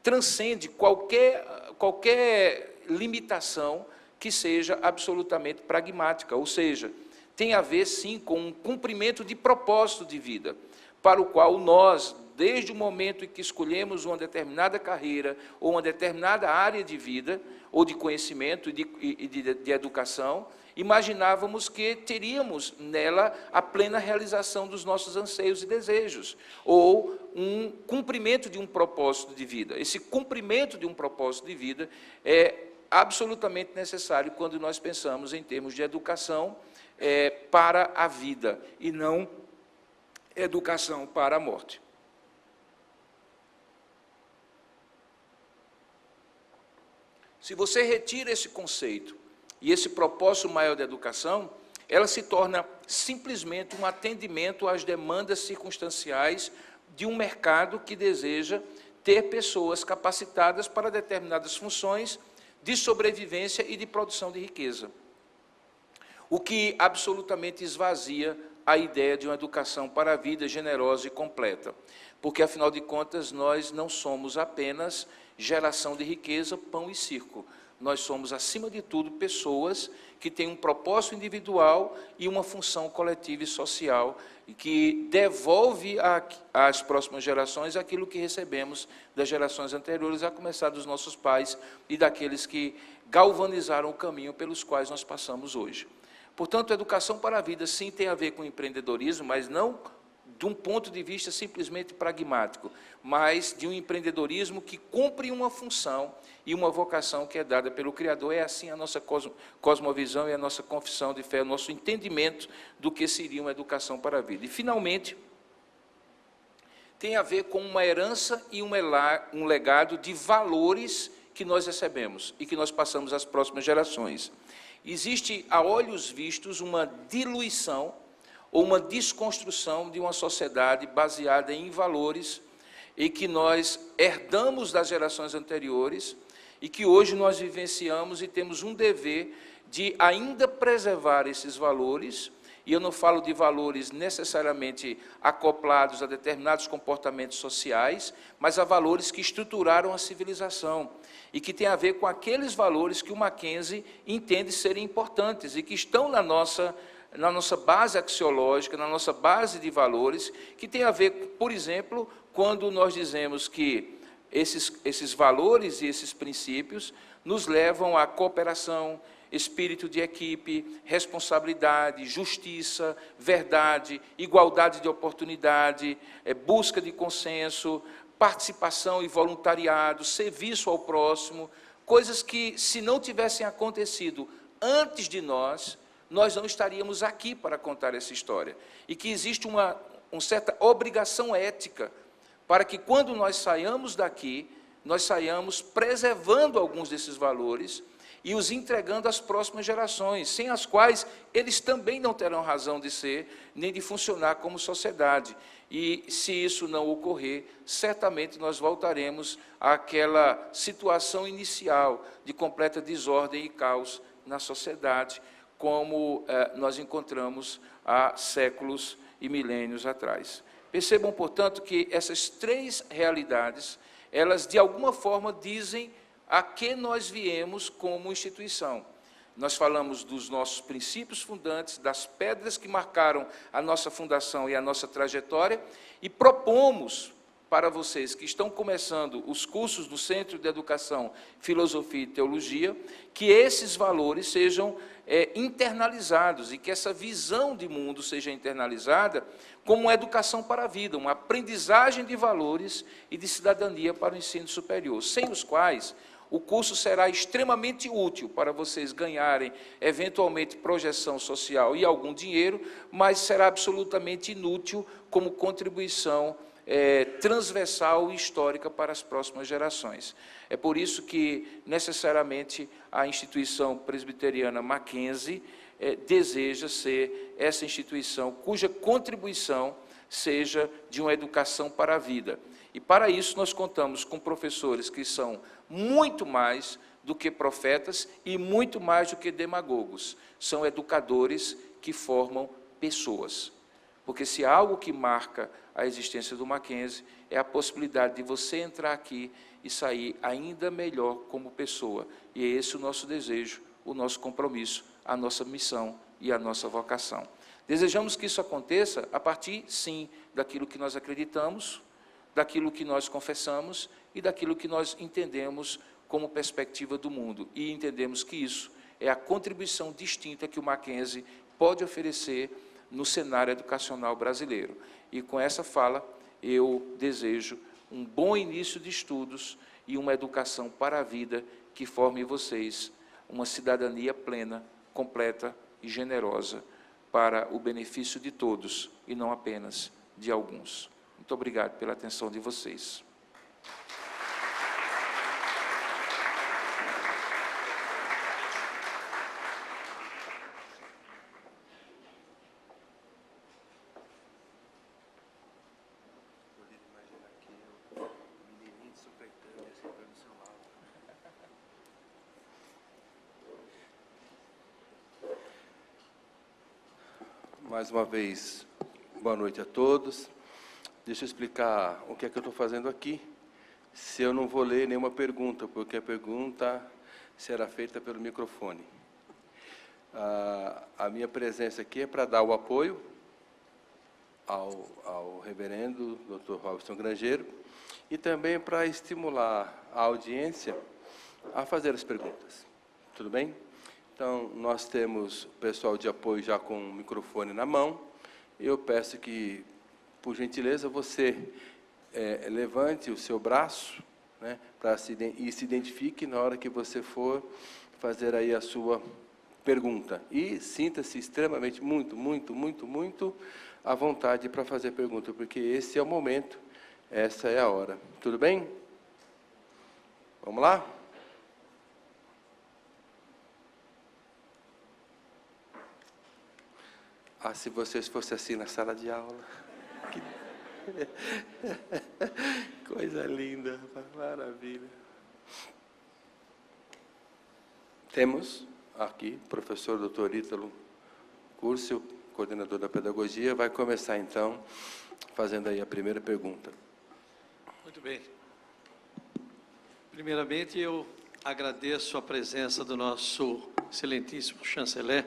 [SPEAKER 4] transcende qualquer limitação que seja absolutamente pragmática, ou seja, tem a ver, sim, com um cumprimento de propósito de vida, para o qual nós, desde o momento em que escolhemos uma determinada carreira ou uma determinada área de vida, ou de conhecimento e de educação, imaginávamos que teríamos nela a plena realização dos nossos anseios e desejos, ou um cumprimento de um propósito de vida. Esse cumprimento de um propósito de vida é absolutamente necessário quando nós pensamos em termos de educação para a vida, e não educação para a morte. Se você retira esse conceito e esse propósito maior da educação, ela se torna simplesmente um atendimento às demandas circunstanciais de um mercado que deseja ter pessoas capacitadas para determinadas funções de sobrevivência e de produção de riqueza. O que absolutamente esvazia a ideia de uma educação para a vida generosa e completa. Porque, afinal de contas, nós não somos apenas geração de riqueza, pão e circo. Nós somos, acima de tudo, pessoas que têm um propósito individual e uma função coletiva e social, e que devolve às próximas gerações aquilo que recebemos das gerações anteriores, a começar dos nossos pais e daqueles que galvanizaram o caminho pelos quais nós passamos hoje. Portanto, a educação para a vida, sim, tem a ver com empreendedorismo, mas não de um ponto de vista simplesmente pragmático, mas de um empreendedorismo que cumpre uma função e uma vocação que é dada pelo Criador. É assim a nossa cosmovisão e a nossa confissão de fé, o nosso entendimento do que seria uma educação para a vida. E, finalmente, tem a ver com uma herança e um legado de valores que nós recebemos e que nós passamos às próximas gerações. Existe, a olhos vistos, uma diluição ou uma desconstrução de uma sociedade baseada em valores e que nós herdamos das gerações anteriores e que hoje nós vivenciamos e temos um dever de ainda preservar esses valores. E eu não falo de valores necessariamente acoplados a determinados comportamentos sociais, mas a valores que estruturaram a civilização e que tem a ver com aqueles valores que o Mackenzie entende serem importantes e que estão na nossa base axiológica, na nossa base de valores, que tem a ver, por exemplo, quando nós dizemos que esses valores e esses princípios nos levam à cooperação, espírito de equipe, responsabilidade, justiça, verdade, igualdade de oportunidade, busca de consenso, participação e voluntariado, serviço ao próximo, coisas que, se não tivessem acontecido antes de nós não estaríamos aqui para contar essa história. E que existe uma certa obrigação ética para que, quando nós saiamos daqui, nós saiamos preservando alguns desses valores e os entregando às próximas gerações, sem as quais eles também não terão razão de ser, nem de funcionar como sociedade. E, se isso não ocorrer, certamente nós voltaremos àquela situação inicial de completa desordem e caos na sociedade, como nós encontramos há séculos e milênios atrás. Percebam, portanto, que essas três realidades, elas, de alguma forma, dizem a que nós viemos como instituição. Nós falamos dos nossos princípios fundantes, das pedras que marcaram a nossa fundação e a nossa trajetória, e propomos para vocês que estão começando os cursos do Centro de Educação, Filosofia e Teologia, que esses valores sejam internalizados e que essa visão de mundo seja internalizada como uma educação para a vida, uma aprendizagem de valores e de cidadania para o ensino superior, sem os quais o curso será extremamente útil para vocês ganharem, eventualmente, projeção social e algum dinheiro, mas será absolutamente inútil como contribuição transversal e histórica para as próximas gerações. É por isso que, necessariamente, a instituição presbiteriana Mackenzie deseja ser essa instituição cuja contribuição seja de uma educação para a vida. E, para isso, nós contamos com professores que são muito mais do que profetas e muito mais do que demagogos. São educadores que formam pessoas. Porque se há algo que marca a existência do Mackenzie, é a possibilidade de você entrar aqui e sair ainda melhor como pessoa. E é esse o nosso desejo, o nosso compromisso, a nossa missão e a nossa vocação. Desejamos que isso aconteça a partir, sim, daquilo que nós acreditamos, daquilo que nós confessamos e daquilo que nós entendemos como perspectiva do mundo. E entendemos que isso é a contribuição distinta que o Mackenzie pode oferecer no cenário educacional brasileiro. E com essa fala, eu desejo um bom início de estudos e uma educação para a vida que forme em vocês uma cidadania plena, completa e generosa para o benefício de todos e não apenas de alguns. Muito obrigado pela atenção de vocês.
[SPEAKER 3] Mais uma vez, boa noite a todos. Deixa eu explicar o que é que eu estou fazendo aqui. Se eu não vou ler nenhuma pergunta, porque a pergunta será feita pelo microfone. A minha presença aqui é para dar o apoio ao reverendo Dr. Robson Grangeiro e também para estimular a audiência a fazer as perguntas. Tudo bem? Então, nós temos o pessoal de apoio já com o microfone na mão. Eu peço que, por gentileza, você levante o seu braço, né, e se identifique na hora que você for fazer aí a sua pergunta. E sinta-se extremamente, muito à vontade para fazer pergunta, porque esse é o momento, essa é a hora. Tudo bem? Vamos lá? Ah, se vocês fossem assim na sala de aula. Que coisa linda, maravilha. Temos aqui o professor Dr. Ítalo Curcio, coordenador da pedagogia, vai começar então fazendo aí a primeira pergunta.
[SPEAKER 5] Muito bem. Primeiramente, eu agradeço a presença do nosso excelentíssimo chanceler,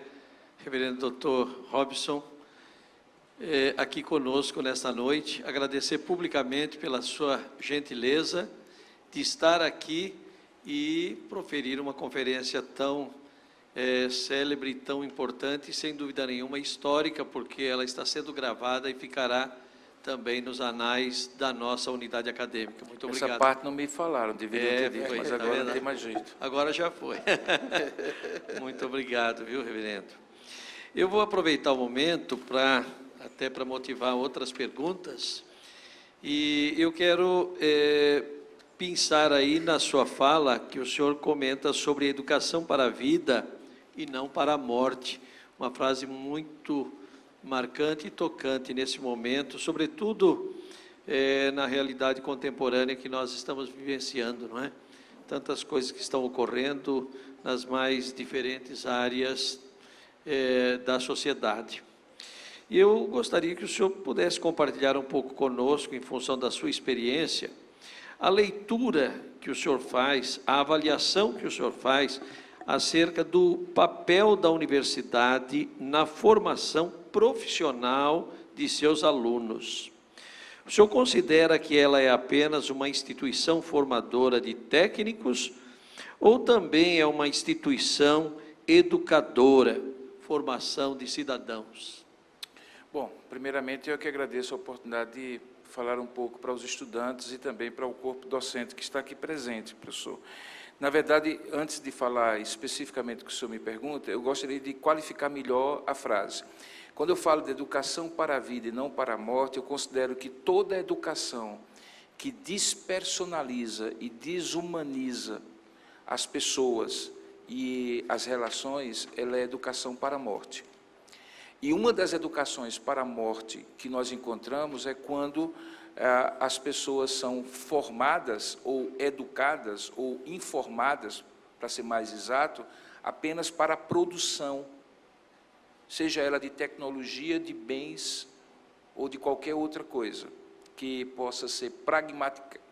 [SPEAKER 5] reverendo Dr. Robson, aqui conosco nesta noite. Agradecer publicamente pela sua gentileza de estar aqui e proferir uma conferência tão célebre, tão importante, e sem dúvida nenhuma histórica, porque ela está sendo gravada e ficará também nos anais da nossa unidade acadêmica. Muito obrigado.
[SPEAKER 4] Essa parte não me falaram, deveria ter dito, mas agora não tem mais jeito.
[SPEAKER 5] Agora já foi. Muito obrigado, viu, reverendo? Eu vou aproveitar o momento até para motivar outras perguntas, e eu quero pensar aí na sua fala, que o senhor comenta sobre educação para a vida e não para a morte. Uma frase muito marcante e tocante nesse momento, sobretudo na realidade contemporânea que nós estamos vivenciando, não é? Tantas coisas que estão ocorrendo nas mais diferentes áreas da sociedade. E eu gostaria que o senhor pudesse compartilhar um pouco conosco, em função da sua experiência, a leitura que o senhor faz, a avaliação que o senhor faz acerca do papel da universidade na formação profissional de seus alunos. O senhor considera que ela é apenas uma instituição formadora de técnicos ou também é uma instituição educadora, formação de cidadãos?
[SPEAKER 4] Bom, primeiramente eu que agradeço a oportunidade de falar um pouco para os estudantes e também para o corpo docente que está aqui presente, professor. Na verdade, antes de falar especificamente o que o senhor me pergunta, eu gostaria de qualificar melhor a frase. Quando eu falo de educação para a vida e não para a morte, eu considero que toda educação que despersonaliza e desumaniza as pessoas e as relações, ela é educação para a morte. E uma das educações para a morte que nós encontramos é quando as pessoas são formadas ou educadas ou informadas, para ser mais exato, apenas para a produção, seja ela de tecnologia, de bens ou de qualquer outra coisa, que possa ser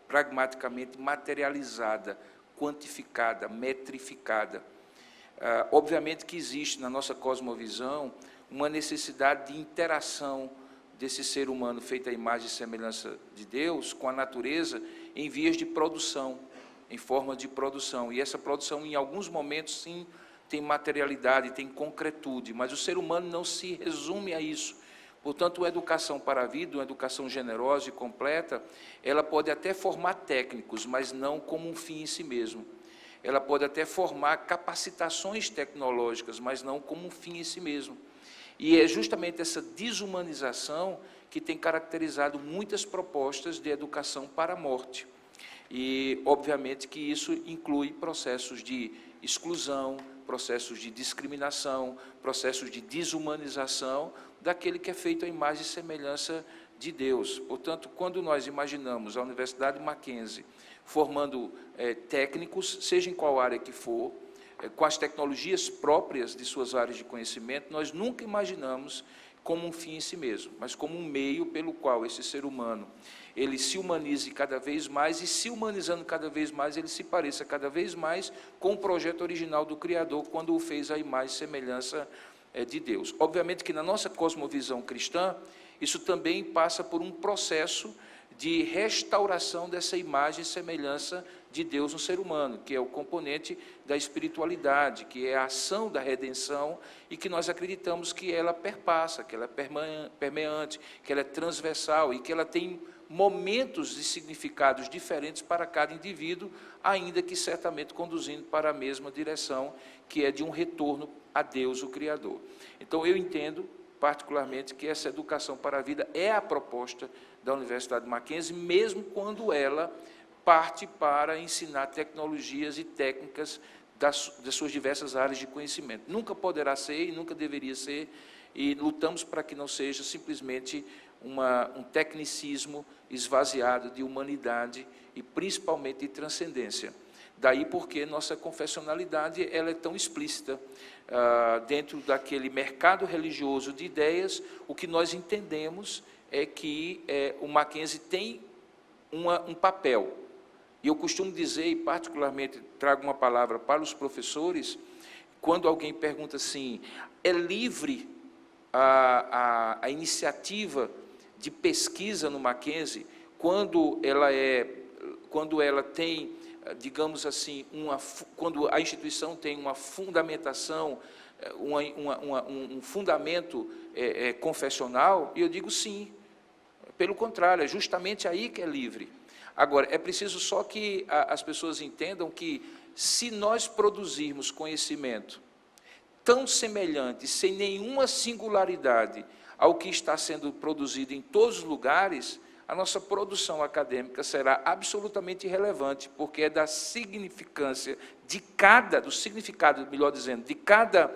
[SPEAKER 4] pragmaticamente materializada, quantificada, metrificada. Obviamente que existe na nossa cosmovisão uma necessidade de interação desse ser humano feito à imagem e semelhança de Deus com a natureza em vias de produção, em forma de produção. E essa produção, em alguns momentos, sim, tem materialidade, tem concretude, mas o ser humano não se resume a isso. Portanto, a educação para a vida, uma educação generosa e completa, ela pode até formar técnicos, mas não como um fim em si mesmo. Ela pode até formar capacitações tecnológicas, mas não como um fim em si mesmo. E é justamente essa desumanização que tem caracterizado muitas propostas de educação para a morte. E, obviamente, que isso inclui processos de exclusão, processos de discriminação, processos de desumanização daquele que é feito à imagem e semelhança de Deus. Portanto, quando nós imaginamos a Universidade Mackenzie formando técnicos, seja em qual área que for, com as tecnologias próprias de suas áreas de conhecimento, nós nunca imaginamos como um fim em si mesmo, mas como um meio pelo qual esse ser humano ele se humanize cada vez mais, e se humanizando cada vez mais, ele se pareça cada vez mais com o projeto original do Criador, quando o fez à imagem e semelhança de Deus. Obviamente que na nossa cosmovisão cristã, isso também passa por um processo de restauração dessa imagem e semelhança de Deus no ser humano, que é o componente da espiritualidade, que é a ação da redenção, e que nós acreditamos que ela perpassa, que ela é permeante, que ela é transversal e que ela tem momentos e significados diferentes para cada indivíduo, ainda que certamente conduzindo para a mesma direção, que é de um retorno a Deus, o Criador. Então, eu entendo, particularmente, que essa educação para a vida é a proposta da Universidade Mackenzie, mesmo quando ela parte para ensinar tecnologias e técnicas das suas diversas áreas de conhecimento. Nunca poderá ser e nunca deveria ser, e lutamos para que não seja simplesmente um tecnicismo esvaziado de humanidade e principalmente de transcendência. Daí porque nossa confessionalidade ela é tão explícita. Dentro daquele mercado religioso de ideias, o que nós entendemos é que o Mackenzie tem um papel. E eu costumo dizer, e particularmente trago uma palavra para os professores, quando alguém pergunta assim, é livre a iniciativa de pesquisa no Mackenzie, quando ela tem, digamos assim, quando a instituição tem uma fundamentação, um fundamento confessional, e eu digo sim. Pelo contrário, é justamente aí que é livre. Agora, é preciso só que as pessoas entendam que, se nós produzirmos conhecimento tão semelhante, sem nenhuma singularidade ao que está sendo produzido em todos os lugares, a nossa produção acadêmica será absolutamente irrelevante, porque é da significância do significado, melhor dizendo, de cada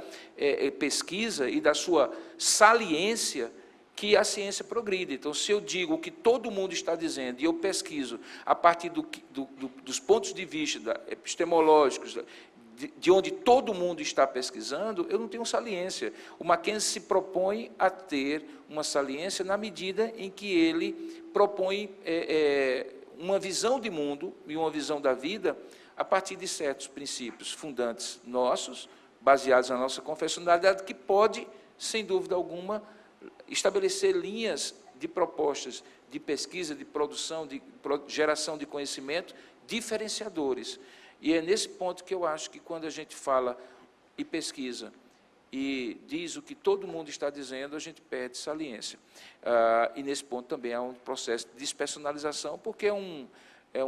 [SPEAKER 4] pesquisa e da sua saliência que a ciência progride. Então, se eu digo o que todo mundo está dizendo e eu pesquiso a partir dos pontos de vista epistemológicos, de onde todo mundo está pesquisando, eu não tenho saliência. O Mackenzie se propõe a ter uma saliência na medida em que ele propõe uma visão de mundo e uma visão da vida a partir de certos princípios fundantes nossos, baseados na nossa confessionalidade, que pode, sem dúvida alguma, estabelecer linhas de propostas de pesquisa, de produção, de geração de conhecimento diferenciadores. E é nesse ponto que eu acho que, quando a gente fala e pesquisa e diz o que todo mundo está dizendo, a gente perde saliência. E nesse ponto também há um processo de despersonalização, porque é um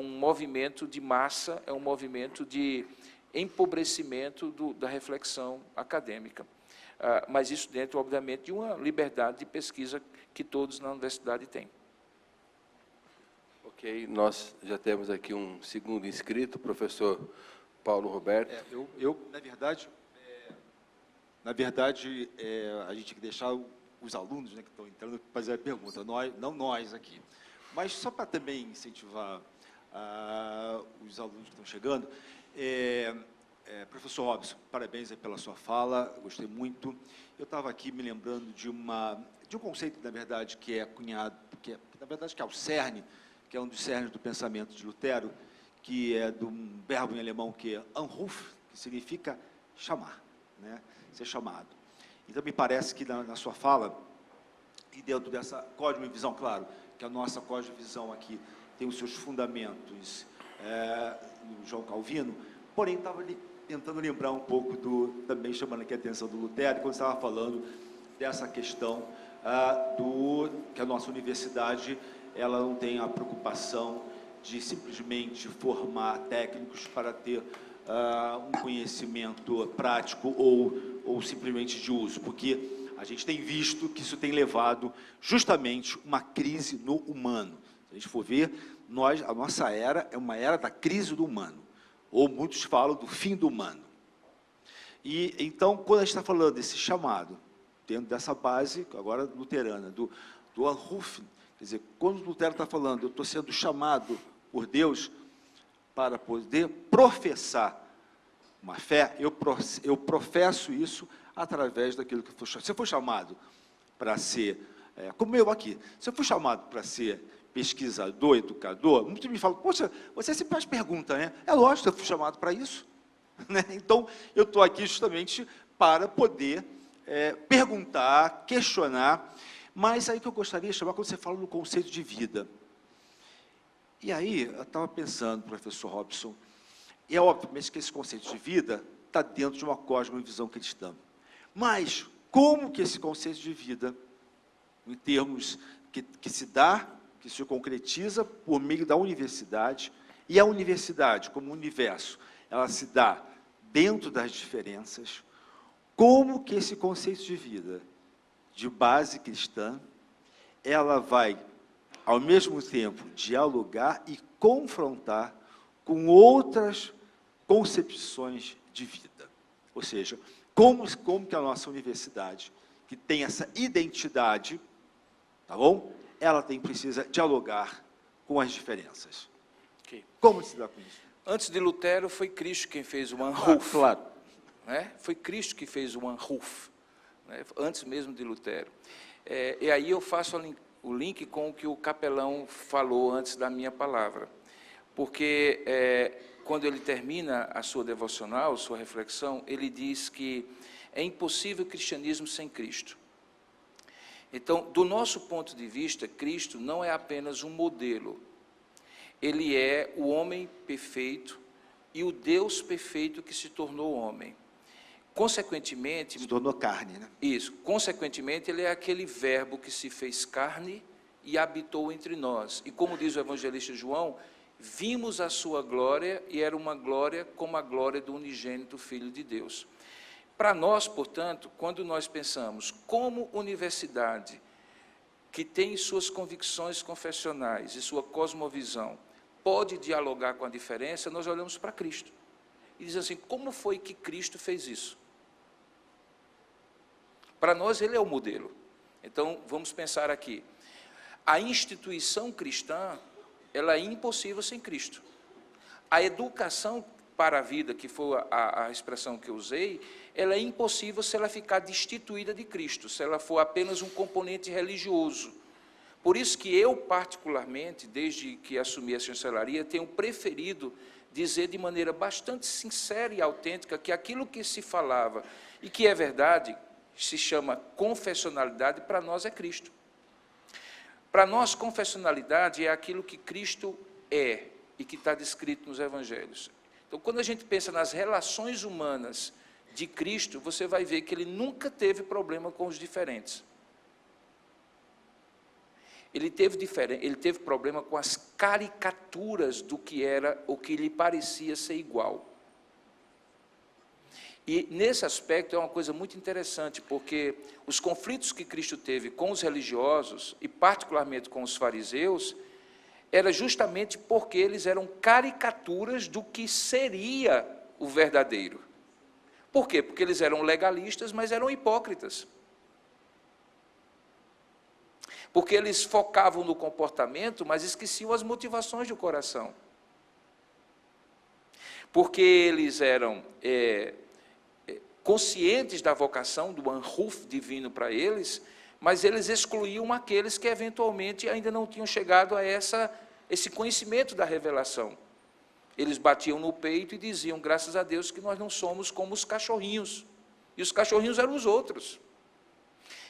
[SPEAKER 4] movimento de massa, é um movimento de empobrecimento da reflexão acadêmica. Mas isso dentro, obviamente, de uma liberdade de pesquisa que todos na universidade têm.
[SPEAKER 3] Ok, nós já temos aqui um segundo inscrito, o professor Paulo Roberto.
[SPEAKER 6] Na verdade, a gente tem que deixar os alunos, né, que estão entrando fazer a pergunta, não nós aqui. Mas só para também incentivar os alunos que estão chegando, professor Robson, parabéns aí pela sua fala, gostei muito. Eu estava aqui me lembrando de um conceito, na verdade, que é cunhado, que é o cerne, que é um dos cernes do pensamento de Lutero, que é de um verbo em alemão que é anruf, que significa chamar, né? Ser chamado. Então, me parece que na sua fala, e dentro dessa cosmovisão, claro, que a nossa cosmovisão aqui tem os seus fundamentos no João Calvino, porém estava ali tentando lembrar um pouco também chamando aqui a atenção do Lutero, quando estava falando dessa questão que a nossa universidade, ela não tem a preocupação de simplesmente formar técnicos para ter um conhecimento prático ou simplesmente de uso, porque a gente tem visto que isso tem levado justamente uma crise no humano. Se a gente for ver, a nossa era é uma era da crise do humano, ou muitos falam do fim do humano. E então, quando a gente está falando desse chamado, dentro dessa base, agora luterana, do Anrufung, quer dizer, quando o Lutero está falando, eu estou sendo chamado por Deus para poder professar uma fé, eu professo isso através daquilo que eu fui chamado. Se eu fui chamado para ser, como eu aqui, se eu fui chamado para ser pesquisador, educador, muitos me falam, poxa, você sempre faz pergunta, né? É lógico, eu fui chamado para isso. Né? Então, eu estou aqui justamente para poder perguntar, questionar, mas aí que eu gostaria de chamar, quando você fala no conceito de vida. E aí, eu estava pensando, professor Robson, é obviamente que esse conceito de vida está dentro de uma cosmovisão cristã. Mas, como que esse conceito de vida, em termos que se dá, que se concretiza por meio da universidade, e a universidade, como universo, ela se dá dentro das diferenças, como que esse conceito de vida, de base cristã, ela vai, ao mesmo tempo, dialogar e confrontar com outras concepções de vida. Ou seja, como que a nossa universidade, que tem essa identidade, tá bom? Ela precisa dialogar com as diferenças.
[SPEAKER 4] Okay.
[SPEAKER 6] Como se dá com isso?
[SPEAKER 4] Antes de Lutero, foi Cristo quem fez o Anruf.
[SPEAKER 6] Claro.
[SPEAKER 4] Né? Foi Cristo que fez o Anruf, né? Antes mesmo de Lutero. E aí eu faço o link com o que o capelão falou antes da minha palavra. Porque quando ele termina a sua devocional, sua reflexão, ele diz que é impossível o cristianismo sem Cristo. Então, do nosso ponto de vista, Cristo não é apenas um modelo. Ele é o homem perfeito e o Deus perfeito que se tornou homem. Consequentemente...
[SPEAKER 6] Se tornou carne, né?
[SPEAKER 4] Isso. Consequentemente, ele é aquele verbo que se fez carne e habitou entre nós. E como diz o evangelista João, vimos a sua glória e era uma glória como a glória do unigênito Filho de Deus. Para nós, portanto, quando nós pensamos como universidade que tem suas convicções confessionais e sua cosmovisão pode dialogar com a diferença, nós olhamos para Cristo. E diz assim, como foi que Cristo fez isso? Para nós, ele é o modelo. Então, vamos pensar aqui. A instituição cristã, ela é impossível sem Cristo. A educação para a vida, que foi a expressão que eu usei, ela é impossível se ela ficar destituída de Cristo, se ela for apenas um componente religioso. Por isso que eu, particularmente, desde que assumi a chancelaria, tenho preferido dizer de maneira bastante sincera e autêntica que aquilo que se falava, e que é verdade, se chama confessionalidade, para nós é Cristo. Para nós, confessionalidade é aquilo que Cristo é e que está descrito nos evangelhos. Então, quando a gente pensa nas relações humanas de Cristo, você vai ver que ele nunca teve problema com os diferentes. Ele teve problema com as caricaturas do que era o que lhe parecia ser igual. E, nesse aspecto, é uma coisa muito interessante, porque os conflitos que Cristo teve com os religiosos, e particularmente com os fariseus, era justamente porque eles eram caricaturas do que seria o verdadeiro. Por quê? Porque eles eram legalistas, mas eram hipócritas. Porque eles focavam no comportamento, mas esqueciam as motivações do coração. Porque eles eram conscientes da vocação, do Anruf divino para eles, mas eles excluíam aqueles que eventualmente ainda não tinham chegado a esse conhecimento da revelação. Eles batiam no peito e diziam, graças a Deus, que nós não somos como os cachorrinhos. E os cachorrinhos eram os outros.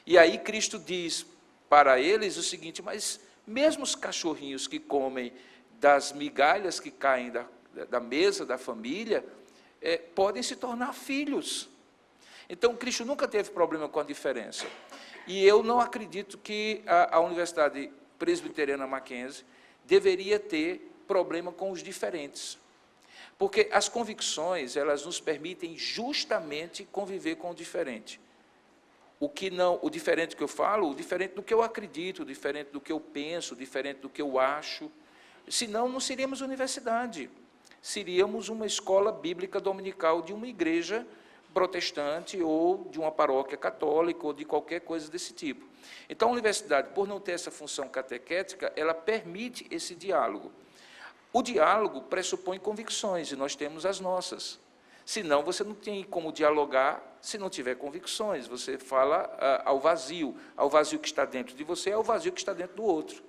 [SPEAKER 4] E aí Cristo diz para eles o seguinte, mas mesmo os cachorrinhos que comem das migalhas que caem da mesa da família, podem se tornar filhos. Então, Cristo nunca teve problema com a diferença. E eu não acredito que a Universidade Presbiteriana Mackenzie deveria ter problema com os diferentes. Porque as convicções, elas nos permitem justamente conviver com o diferente. O diferente que eu falo, o diferente do que eu acredito, o diferente do que eu penso, o diferente do que eu acho. Senão, não seríamos universidade. Seríamos uma escola bíblica dominical de uma igreja protestante ou de uma paróquia católica ou de qualquer coisa desse tipo. Então, a universidade, por não ter essa função catequética, ela permite esse diálogo. O diálogo pressupõe convicções, e nós temos as nossas. Senão, você não tem como dialogar se não tiver convicções. Você fala ao vazio que está dentro de você, ao vazio que está dentro do outro.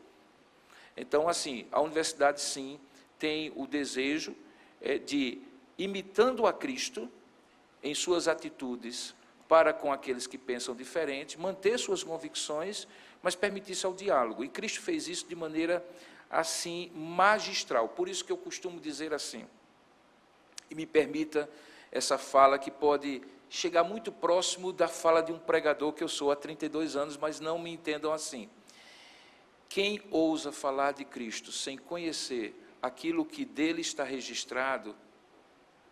[SPEAKER 4] Então, assim, a universidade, sim, tem o desejo de, imitando a Cristo, em suas atitudes para com aqueles que pensam diferente, manter suas convicções, mas permitir-se ao diálogo. E Cristo fez isso de maneira, assim, magistral. Por isso que eu costumo dizer assim, e me permita essa fala que pode chegar muito próximo da fala de um pregador que eu sou há 32 anos, mas não me entendam assim. Quem ousa falar de Cristo sem conhecer aquilo que dele está registrado,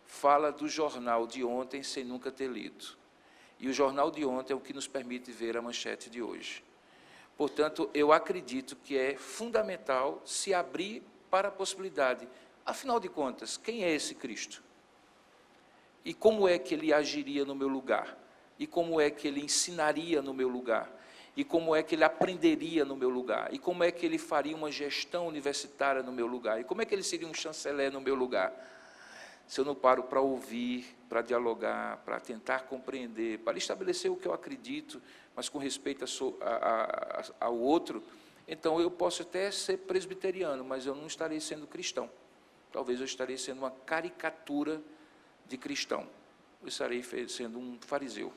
[SPEAKER 4] fala do jornal de ontem sem nunca ter lido. E o jornal de ontem é o que nos permite ver a manchete de hoje. Portanto, eu acredito que é fundamental se abrir para a possibilidade. Afinal de contas, quem é esse Cristo? E como é que ele agiria no meu lugar? E como é que ele ensinaria no meu lugar? E como é que ele aprenderia no meu lugar? E como é que ele faria uma gestão universitária no meu lugar? E como é que ele seria um chanceler no meu lugar? Se eu não paro para ouvir, para dialogar, para tentar compreender, para estabelecer o que eu acredito, mas com respeito ao outro, então eu posso até ser presbiteriano, mas eu não estarei sendo cristão. Talvez eu estarei sendo uma caricatura de cristão. Eu estarei sendo um fariseu.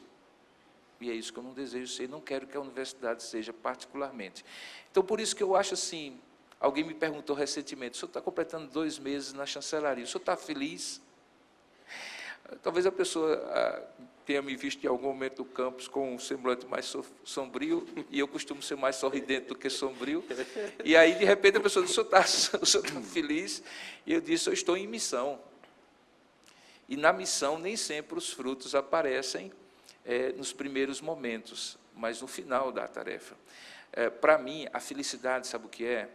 [SPEAKER 4] E é isso que eu não desejo ser, não quero que a universidade seja particularmente. Então, por isso que eu acho assim, alguém me perguntou recentemente, o senhor está completando 2 meses na chancelaria, o senhor está feliz? Talvez a pessoa tenha me visto em algum momento do campus com um semblante mais sombrio, e eu costumo ser mais sorridente do que sombrio, e aí, de repente, a pessoa diz, o senhor está feliz? E eu disse, eu estou em missão. E na missão, nem sempre os frutos aparecem nos primeiros momentos, mas no final da tarefa. Para mim, a felicidade, sabe o que é?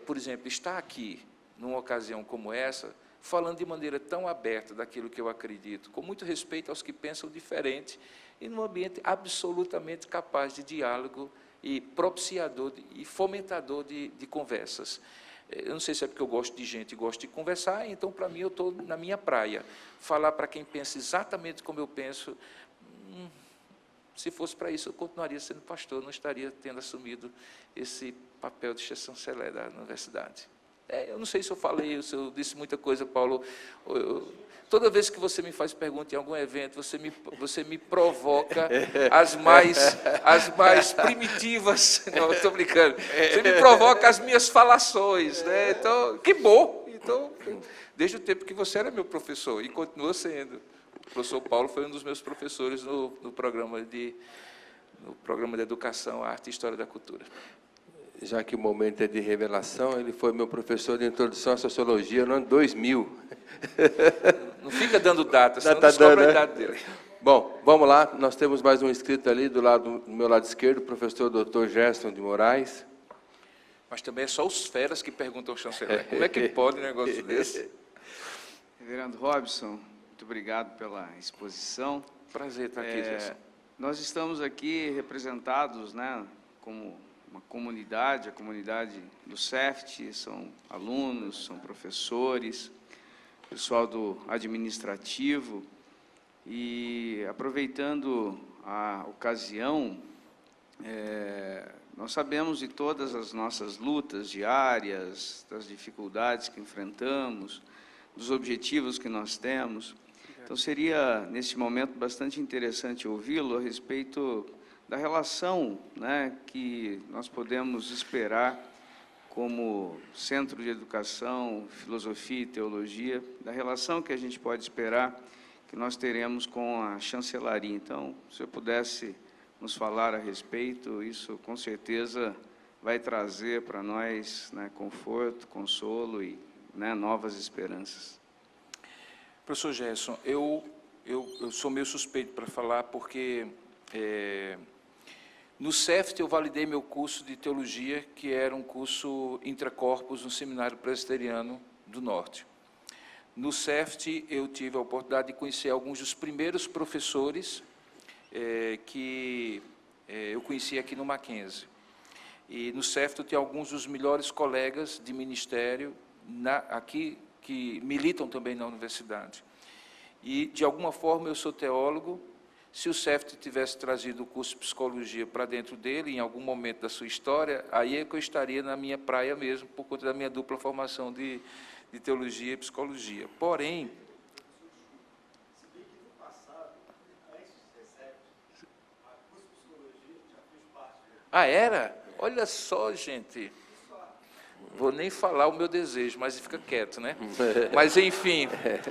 [SPEAKER 4] Por exemplo, estar aqui, numa ocasião como essa, falando de maneira tão aberta daquilo que eu acredito, com muito respeito aos que pensam diferente, e num ambiente absolutamente capaz de diálogo e propiciador e fomentador de conversas. Eu não sei se é porque eu gosto de gente e gosto de conversar, então, para mim, eu estou na minha praia. Falar para quem pensa exatamente como eu penso, se fosse para isso, eu continuaria sendo pastor, não estaria tendo assumido esse papel de chanceler da universidade. Eu não sei se eu falei, se eu disse muita coisa, Paulo. Toda vez que você me faz pergunta em algum evento, você me provoca as mais primitivas. Não, estou brincando. Você me provoca as minhas falações, né? Então, que bom! Então, desde o tempo que você era meu professor, e continua sendo. O professor Paulo foi um dos meus professores no programa de Educação, Arte e História da Cultura.
[SPEAKER 3] Já que o momento é de revelação, ele foi meu professor de Introdução à Sociologia no ano 2000.
[SPEAKER 4] Não fica dando data, senão não descobre a idade dele.
[SPEAKER 3] Bom, vamos lá, nós temos mais um inscrito ali, do meu lado esquerdo, o professor Dr. Gerson de Moraes.
[SPEAKER 4] Mas também é só os feras que perguntam ao chanceler. Como é que pode um negócio desse?
[SPEAKER 7] Reverendo Robson, muito obrigado pela exposição.
[SPEAKER 4] Prazer estar aqui, Gerson.
[SPEAKER 7] Nós estamos aqui representados, né, como uma comunidade, a comunidade do CEFT, são alunos, são professores, pessoal do administrativo, e aproveitando a ocasião, nós sabemos de todas as nossas lutas diárias, das dificuldades que enfrentamos, dos objetivos que nós temos. Então, seria, nesse momento, bastante interessante ouvi-lo a respeito da relação, né, que nós podemos esperar como Centro de Educação, Filosofia e Teologia, da relação que a gente pode esperar que nós teremos com a chancelaria. Então, se eu pudesse nos falar a respeito, isso com certeza vai trazer para nós, né, conforto, consolo e, né, novas esperanças.
[SPEAKER 4] Professor Gerson, eu sou meio suspeito para falar, porque no CEFT eu validei meu curso de teologia, que era um curso intracorpus no Seminário Presbiteriano do Norte. No CEFT eu tive a oportunidade de conhecer alguns dos primeiros professores que eu conheci aqui no Mackenzie. E no CEFT eu tenho alguns dos melhores colegas de ministério aqui, que militam também na universidade. E, de alguma forma, eu sou teólogo. Se o CEFT tivesse trazido o curso de psicologia para dentro dele, em algum momento da sua história, aí é que eu estaria na minha praia mesmo, por conta da minha dupla formação de teologia e psicologia. Porém... Ah, era? Olha só, gente. Vou nem falar o meu desejo, mas fica quieto, né? Mas, enfim, né?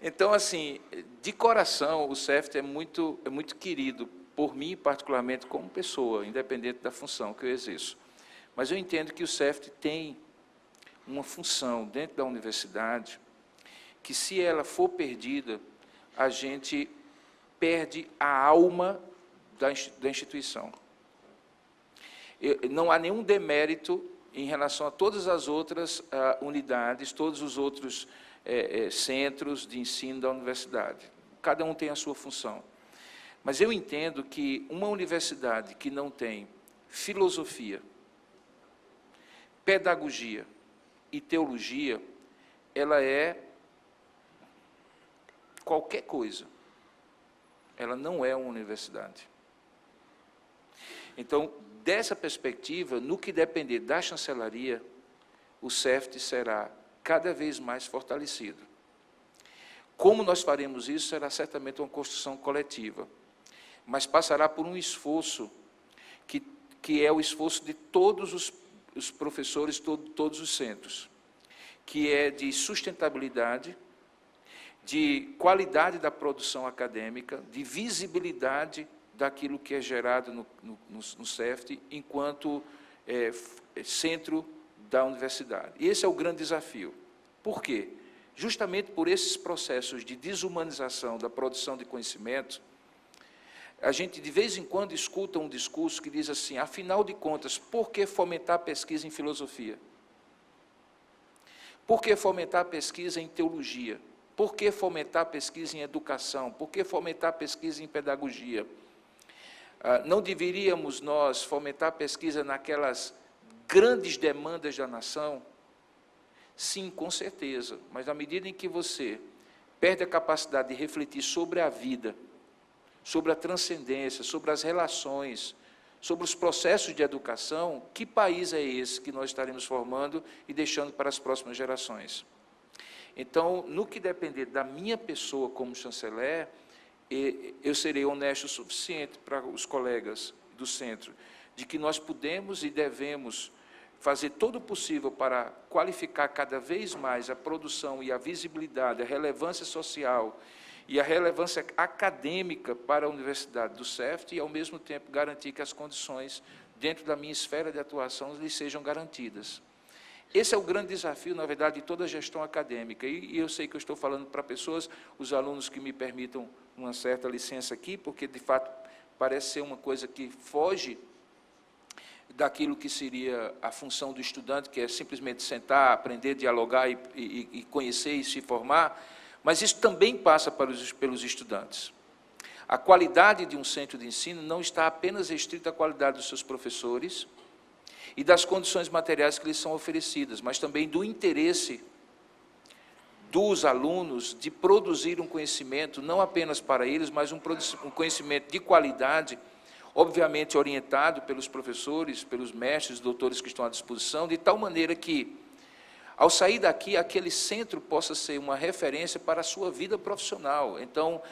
[SPEAKER 4] Então, assim, de coração, o CEFT é muito querido por mim, particularmente, como pessoa, independente da função que eu exerço. Mas eu entendo que o CEFT tem uma função dentro da universidade que, se ela for perdida, a gente perde a alma da instituição. Não há nenhum demérito em relação a todas as outras unidades, todos os outros centros de ensino da universidade. Cada um tem a sua função. Mas eu entendo que uma universidade que não tem filosofia, pedagogia e teologia, ela é qualquer coisa. Ela não é uma universidade. Então, dessa perspectiva, no que depender da chancelaria, o CEFT será cada vez mais fortalecido. Como nós faremos isso, será certamente uma construção coletiva, mas passará por um esforço que é o esforço de todos os professores, todos os centros, que é de sustentabilidade, de qualidade da produção acadêmica, de visibilidade daquilo que é gerado no CEFT, enquanto centro da universidade. E esse é o grande desafio. Por quê? Justamente por esses processos de desumanização da produção de conhecimento, a gente, de vez em quando, escuta um discurso que diz assim, afinal de contas, por que fomentar a pesquisa em filosofia? Por que fomentar a pesquisa em teologia? Por que fomentar a pesquisa em educação? Por que fomentar a pesquisa em pedagogia? Não deveríamos nós fomentar a pesquisa naquelas grandes demandas da nação? Sim, com certeza, mas na medida em que você perde a capacidade de refletir sobre a vida, sobre a transcendência, sobre as relações, sobre os processos de educação, que país é esse que nós estaremos formando e deixando para as próximas gerações? Então, no que depender da minha pessoa como chanceler, eu serei honesto o suficiente para os colegas do centro, de que nós podemos e devemos fazer todo o possível para qualificar cada vez mais a produção e a visibilidade, a relevância social e a relevância acadêmica para a Universidade do CEFT e, ao mesmo tempo, garantir que as condições dentro da minha esfera de atuação lhes sejam garantidas. Esse é o grande desafio, na verdade, de toda a gestão acadêmica. E eu sei que eu estou falando para pessoas, os alunos que me permitam uma certa licença aqui, porque, de fato, parece ser uma coisa que foge daquilo que seria a função do estudante, que é simplesmente sentar, aprender, dialogar e conhecer e se formar, mas isso também passa pelos estudantes. A qualidade de um centro de ensino não está apenas restrita à qualidade dos seus professores e das condições materiais que lhes são oferecidas, mas também do interesse dos alunos de produzir um conhecimento, não apenas para eles, mas um conhecimento de qualidade, obviamente orientado pelos professores, pelos mestres, doutores que estão à disposição, de tal maneira que, ao sair daqui, aquele centro possa ser uma referência para a sua vida profissional. Então,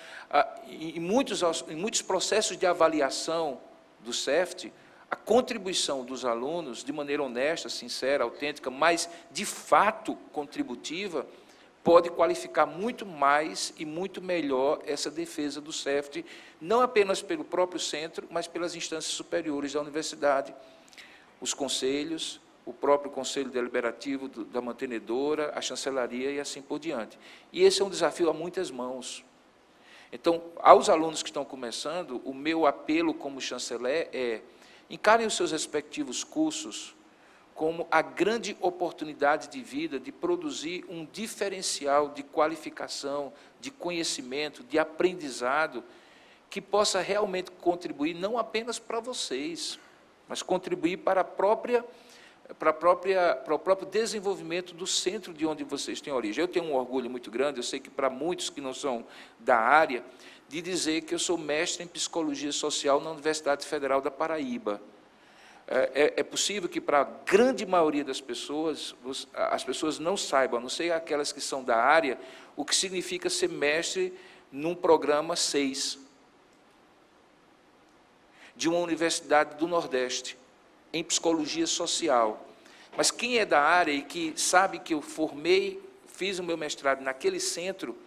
[SPEAKER 4] em muitos processos de avaliação do CEFT, a contribuição dos alunos, de maneira honesta, sincera, autêntica, mas, de fato, contributiva, pode qualificar muito mais e muito melhor essa defesa do CEFT, não apenas pelo próprio centro, mas pelas instâncias superiores da universidade, os conselhos, o próprio Conselho Deliberativo da mantenedora, a chancelaria e assim por diante. E esse é um desafio a muitas mãos. Então, aos alunos que estão começando, o meu apelo como chanceler é: encarem os seus respectivos cursos como a grande oportunidade de vida de produzir um diferencial de qualificação, de conhecimento, de aprendizado, que possa realmente contribuir não apenas para vocês, mas contribuir para o próprio desenvolvimento do centro de onde vocês têm origem. Eu tenho um orgulho muito grande, eu sei que para muitos que não são da área, de dizer que eu sou mestre em Psicologia Social na Universidade Federal da Paraíba. É possível que para a grande maioria das pessoas, as pessoas não saibam, a não ser aquelas que são da área, o que significa ser mestre num programa 6, de uma universidade do Nordeste, em Psicologia Social. Mas quem é da área e que sabe que eu fiz o meu mestrado naquele centro,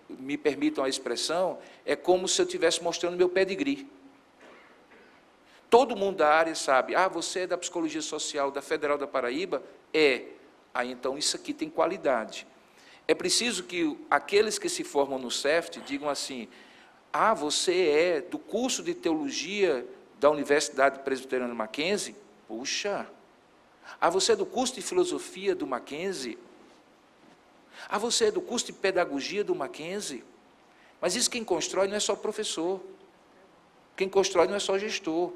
[SPEAKER 4] me permitam a expressão, é como se eu estivesse mostrando meu pedigree. Todo mundo da área sabe, você é da Psicologia Social da Federal da Paraíba? Então isso aqui tem qualidade. É preciso que aqueles que se formam no CEFT digam assim: você é do curso de Teologia da Universidade Presbiteriana Mackenzie? Puxa! Você é do curso de Filosofia do Mackenzie? Você é do curso de Pedagogia do Mackenzie? Mas isso quem constrói não é só professor. Quem constrói não é só gestor.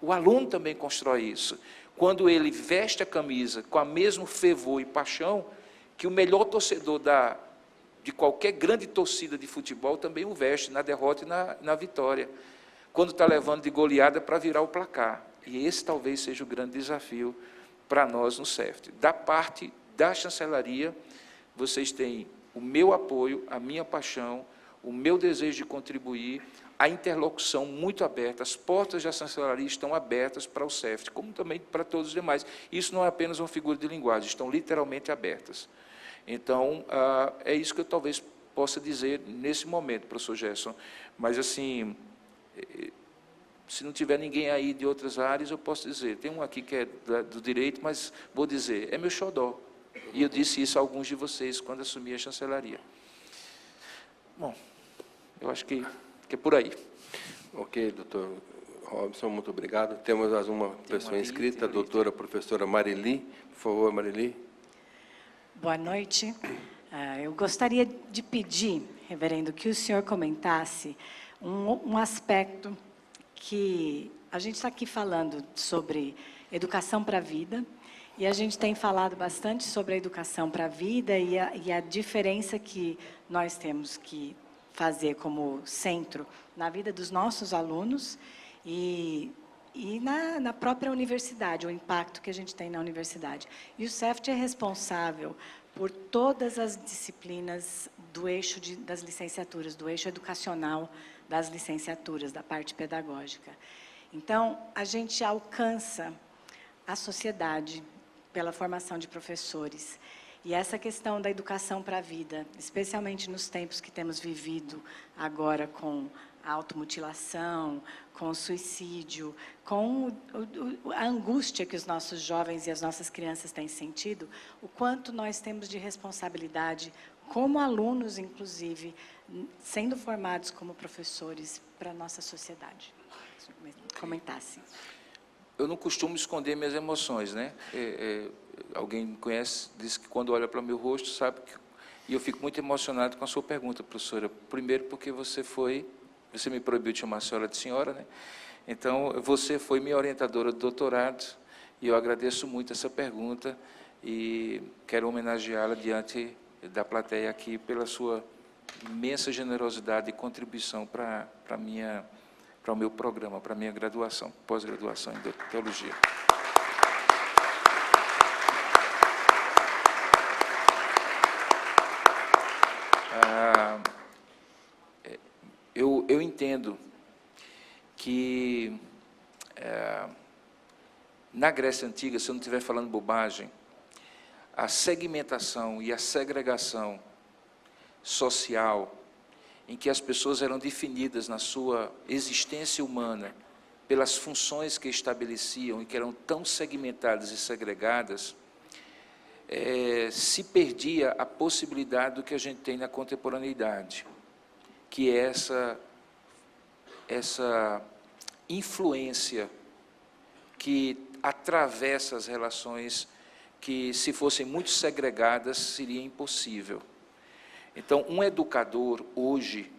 [SPEAKER 4] O aluno também constrói isso. Quando ele veste a camisa com o mesmo fervor e paixão que o melhor torcedor de qualquer grande torcida de futebol também o veste, na derrota e na vitória. Quando está levando de goleada para virar o placar. E esse talvez seja o grande desafio para nós no CEFT. Da parte da chancelaria, vocês têm o meu apoio, a minha paixão, o meu desejo de contribuir, a interlocução muito aberta, as portas da chancelaria estão abertas para o CEFT, como também para todos os demais. Isso não é apenas uma figura de linguagem, estão literalmente abertas. Então, é isso que eu talvez possa dizer nesse momento, professor Gerson. Mas, assim, se não tiver ninguém aí de outras áreas, eu posso dizer. Tem um aqui que é do direito, mas vou dizer, é meu xodó. E eu disse isso a alguns de vocês quando assumi a chancelaria. Bom, eu acho que é por aí.
[SPEAKER 3] Ok, doutor Robson, muito obrigado. Temos mais uma pessoa inscrita, a doutora professora Marili. Por favor, Marili.
[SPEAKER 8] Boa noite. Eu gostaria de pedir, reverendo, que o senhor comentasse um aspecto que a gente está aqui falando sobre educação para a vida, e a gente tem falado bastante sobre a educação para a vida e a diferença que nós temos que fazer como centro na vida dos nossos alunos e na própria universidade, o impacto que a gente tem na universidade. E o CEFT é responsável por todas as disciplinas do eixo das licenciaturas, do eixo educacional das licenciaturas, da parte pedagógica. Então, a gente alcança a sociedade pela formação de professores. E essa questão da educação para a vida, especialmente nos tempos que temos vivido agora com a automutilação, com o suicídio, com a angústia que os nossos jovens e as nossas crianças têm sentido, o quanto nós temos de responsabilidade, como alunos, inclusive, sendo formados como professores para a nossa sociedade. Comentasse.
[SPEAKER 4] Eu não costumo esconder minhas emoções, né? Alguém me conhece, diz que quando olha para o meu rosto, sabe que... E eu fico muito emocionado com a sua pergunta, professora. Primeiro porque você me proibiu de chamar a senhora de senhora, né? Então, você foi minha orientadora do doutorado, e eu agradeço muito essa pergunta, e quero homenageá-la diante da plateia aqui pela sua imensa generosidade e contribuição para o meu programa, para a minha graduação, pós-graduação em teologia. Eu entendo que na Grécia Antiga, se eu não estiver falando bobagem, a segmentação e a segregação social, em que as pessoas eram definidas na sua existência humana pelas funções que estabeleciam e que eram tão segmentadas e segregadas, se perdia a possibilidade do que a gente tem na contemporaneidade, que é essa influência que atravessa as relações que, se fossem muito segregadas, seria impossível. Então, um educador hoje,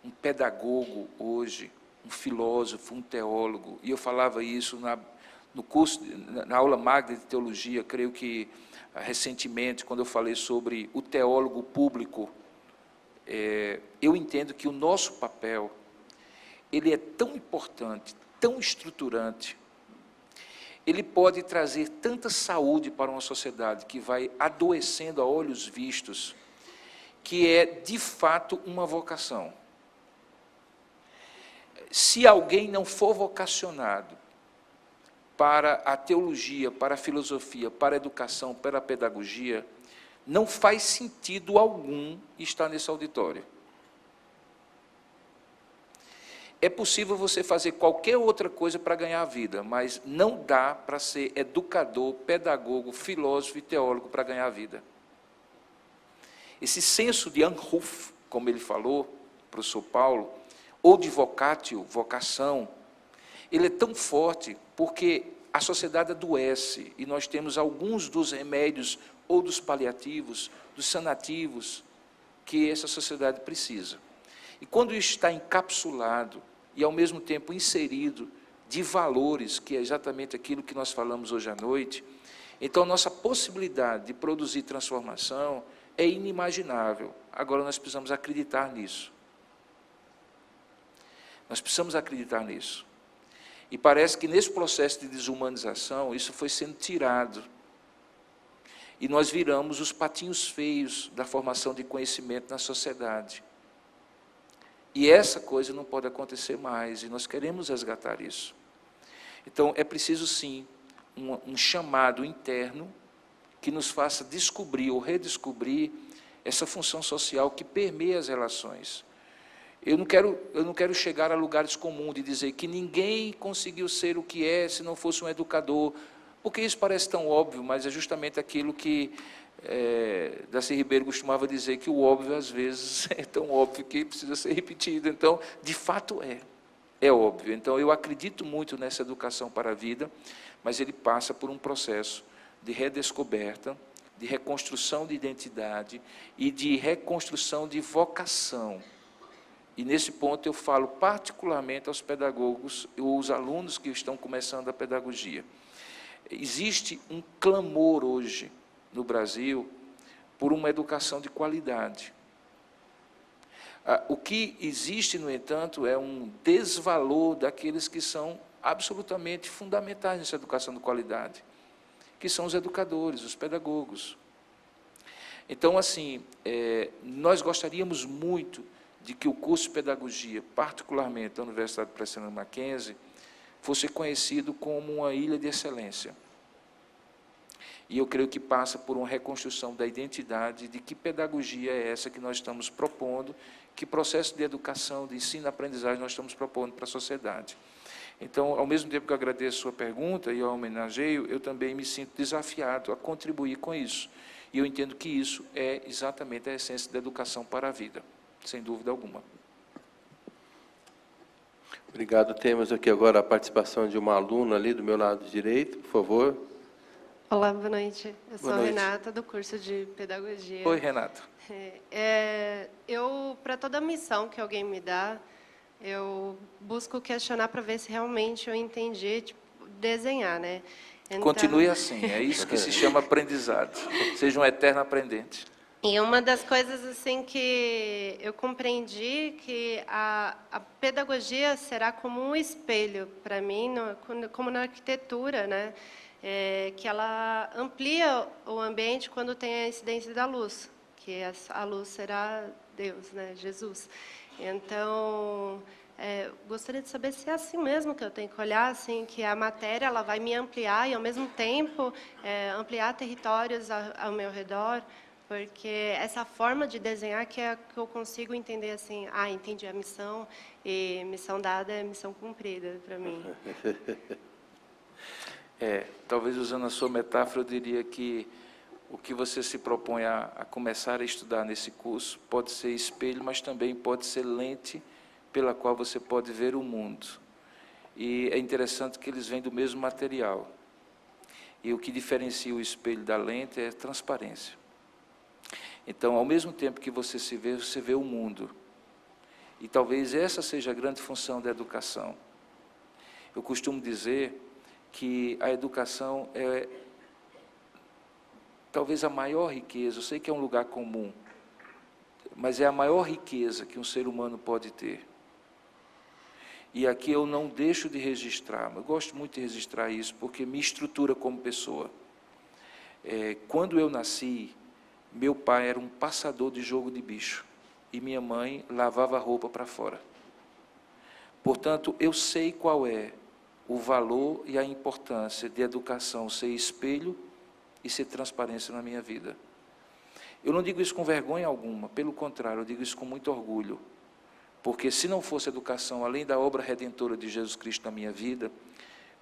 [SPEAKER 4] um pedagogo hoje, um filósofo, um teólogo, e eu falava isso no curso, na aula magna de teologia, creio que recentemente, quando eu falei sobre o teólogo público, eu entendo que o nosso papel, ele é tão importante, tão estruturante, ele pode trazer tanta saúde para uma sociedade que vai adoecendo a olhos vistos, que é, de fato, uma vocação. Se alguém não for vocacionado para a teologia, para a filosofia, para a educação, para a pedagogia, não faz sentido algum estar nesse auditório. É possível você fazer qualquer outra coisa para ganhar a vida, mas não dá para ser educador, pedagogo, filósofo e teólogo para ganhar a vida. Esse senso de Anruf, como ele falou, professor Paulo, ou de vocatio, vocação, ele é tão forte porque a sociedade adoece e nós temos alguns dos remédios ou dos paliativos, dos sanativos que essa sociedade precisa. E quando isso está encapsulado e, ao mesmo tempo, inserido de valores, que é exatamente aquilo que nós falamos hoje à noite, então a nossa possibilidade de produzir transformação é inimaginável. Agora nós precisamos acreditar nisso. Nós precisamos acreditar nisso. E parece que nesse processo de desumanização, isso foi sendo tirado. E nós viramos os patinhos feios da formação de conhecimento na sociedade. E essa coisa não pode acontecer mais, e nós queremos resgatar isso. Então, é preciso, sim, um chamado interno que nos faça descobrir ou redescobrir essa função social que permeia as relações. Eu não quero chegar a lugares comuns de dizer que ninguém conseguiu ser o que é se não fosse um educador, porque isso parece tão óbvio, mas é justamente aquilo que Darcy Ribeiro costumava dizer, que o óbvio, às vezes, é tão óbvio que precisa ser repetido. Então, de fato, é óbvio. Então, eu acredito muito nessa educação para a vida, mas ele passa por um processo de redescoberta, de reconstrução de identidade e de reconstrução de vocação. E, nesse ponto, eu falo particularmente aos pedagogos, os alunos que estão começando a pedagogia. Existe um clamor hoje, no Brasil, por uma educação de qualidade. O que existe, no entanto, é um desvalor daqueles que são absolutamente fundamentais nessa educação de qualidade, que são os educadores, os pedagogos. Então, assim, nós gostaríamos muito de que o curso de pedagogia, particularmente da Universidade Presbiteriana Mackenzie, fosse conhecido como uma ilha de excelência. E eu creio que passa por uma reconstrução da identidade de que pedagogia é essa que nós estamos propondo, que processo de educação, de ensino e aprendizagem nós estamos propondo para a sociedade. Então, ao mesmo tempo que eu agradeço a sua pergunta e eu homenageio, eu também me sinto desafiado a contribuir com isso. E eu entendo que isso é exatamente a essência da educação para a vida, sem dúvida alguma.
[SPEAKER 3] Obrigado. Temos aqui agora a participação de uma aluna ali do meu lado direito, por favor.
[SPEAKER 9] Olá, boa noite. Eu sou
[SPEAKER 3] Boa
[SPEAKER 9] a
[SPEAKER 3] noite.
[SPEAKER 9] Renata, do curso de Pedagogia.
[SPEAKER 4] Oi, Renata.
[SPEAKER 9] Para toda missão que alguém me dá, eu busco questionar para ver se realmente eu entendi, tipo, desenhar, né? Então,
[SPEAKER 4] Continue assim, é isso que se chama aprendizado. Seja um eterno aprendente.
[SPEAKER 9] E uma das coisas assim que eu compreendi que a pedagogia será como um espelho para mim, como na arquitetura, né? Que ela amplia o ambiente quando tem a incidência da luz, que a luz será Deus, né? Jesus. Então, Gostaria de saber se é assim mesmo que eu tenho que olhar, assim, que a matéria ela vai me ampliar e, ao mesmo tempo, ampliar territórios ao meu redor, porque essa forma de desenhar que é que eu consigo entender assim, entendi a missão, e missão dada é missão cumprida para mim.
[SPEAKER 4] Talvez usando a sua metáfora, eu diria que o que você se propõe a começar a estudar nesse curso pode ser espelho, mas também pode ser lente pela qual você pode ver o mundo. E é interessante que eles vêm do mesmo material. E o que diferencia o espelho da lente é a transparência. Então, ao mesmo tempo que você se vê, você vê o mundo. E talvez essa seja a grande função da educação. Eu costumo dizer que a educação é talvez a maior riqueza. Eu sei que é um lugar comum, mas é a maior riqueza que um ser humano pode ter. E aqui eu não deixo de registrar, eu gosto muito de registrar isso, porque me estrutura como pessoa. Quando eu nasci, meu pai era um passador de jogo de bicho, e minha mãe lavava roupa para fora. Portanto, eu sei qual é o valor e a importância de educação ser espelho e ser transparência na minha vida. Eu não digo isso com vergonha alguma, pelo contrário, eu digo isso com muito orgulho. Porque se não fosse educação, além da obra redentora de Jesus Cristo na minha vida,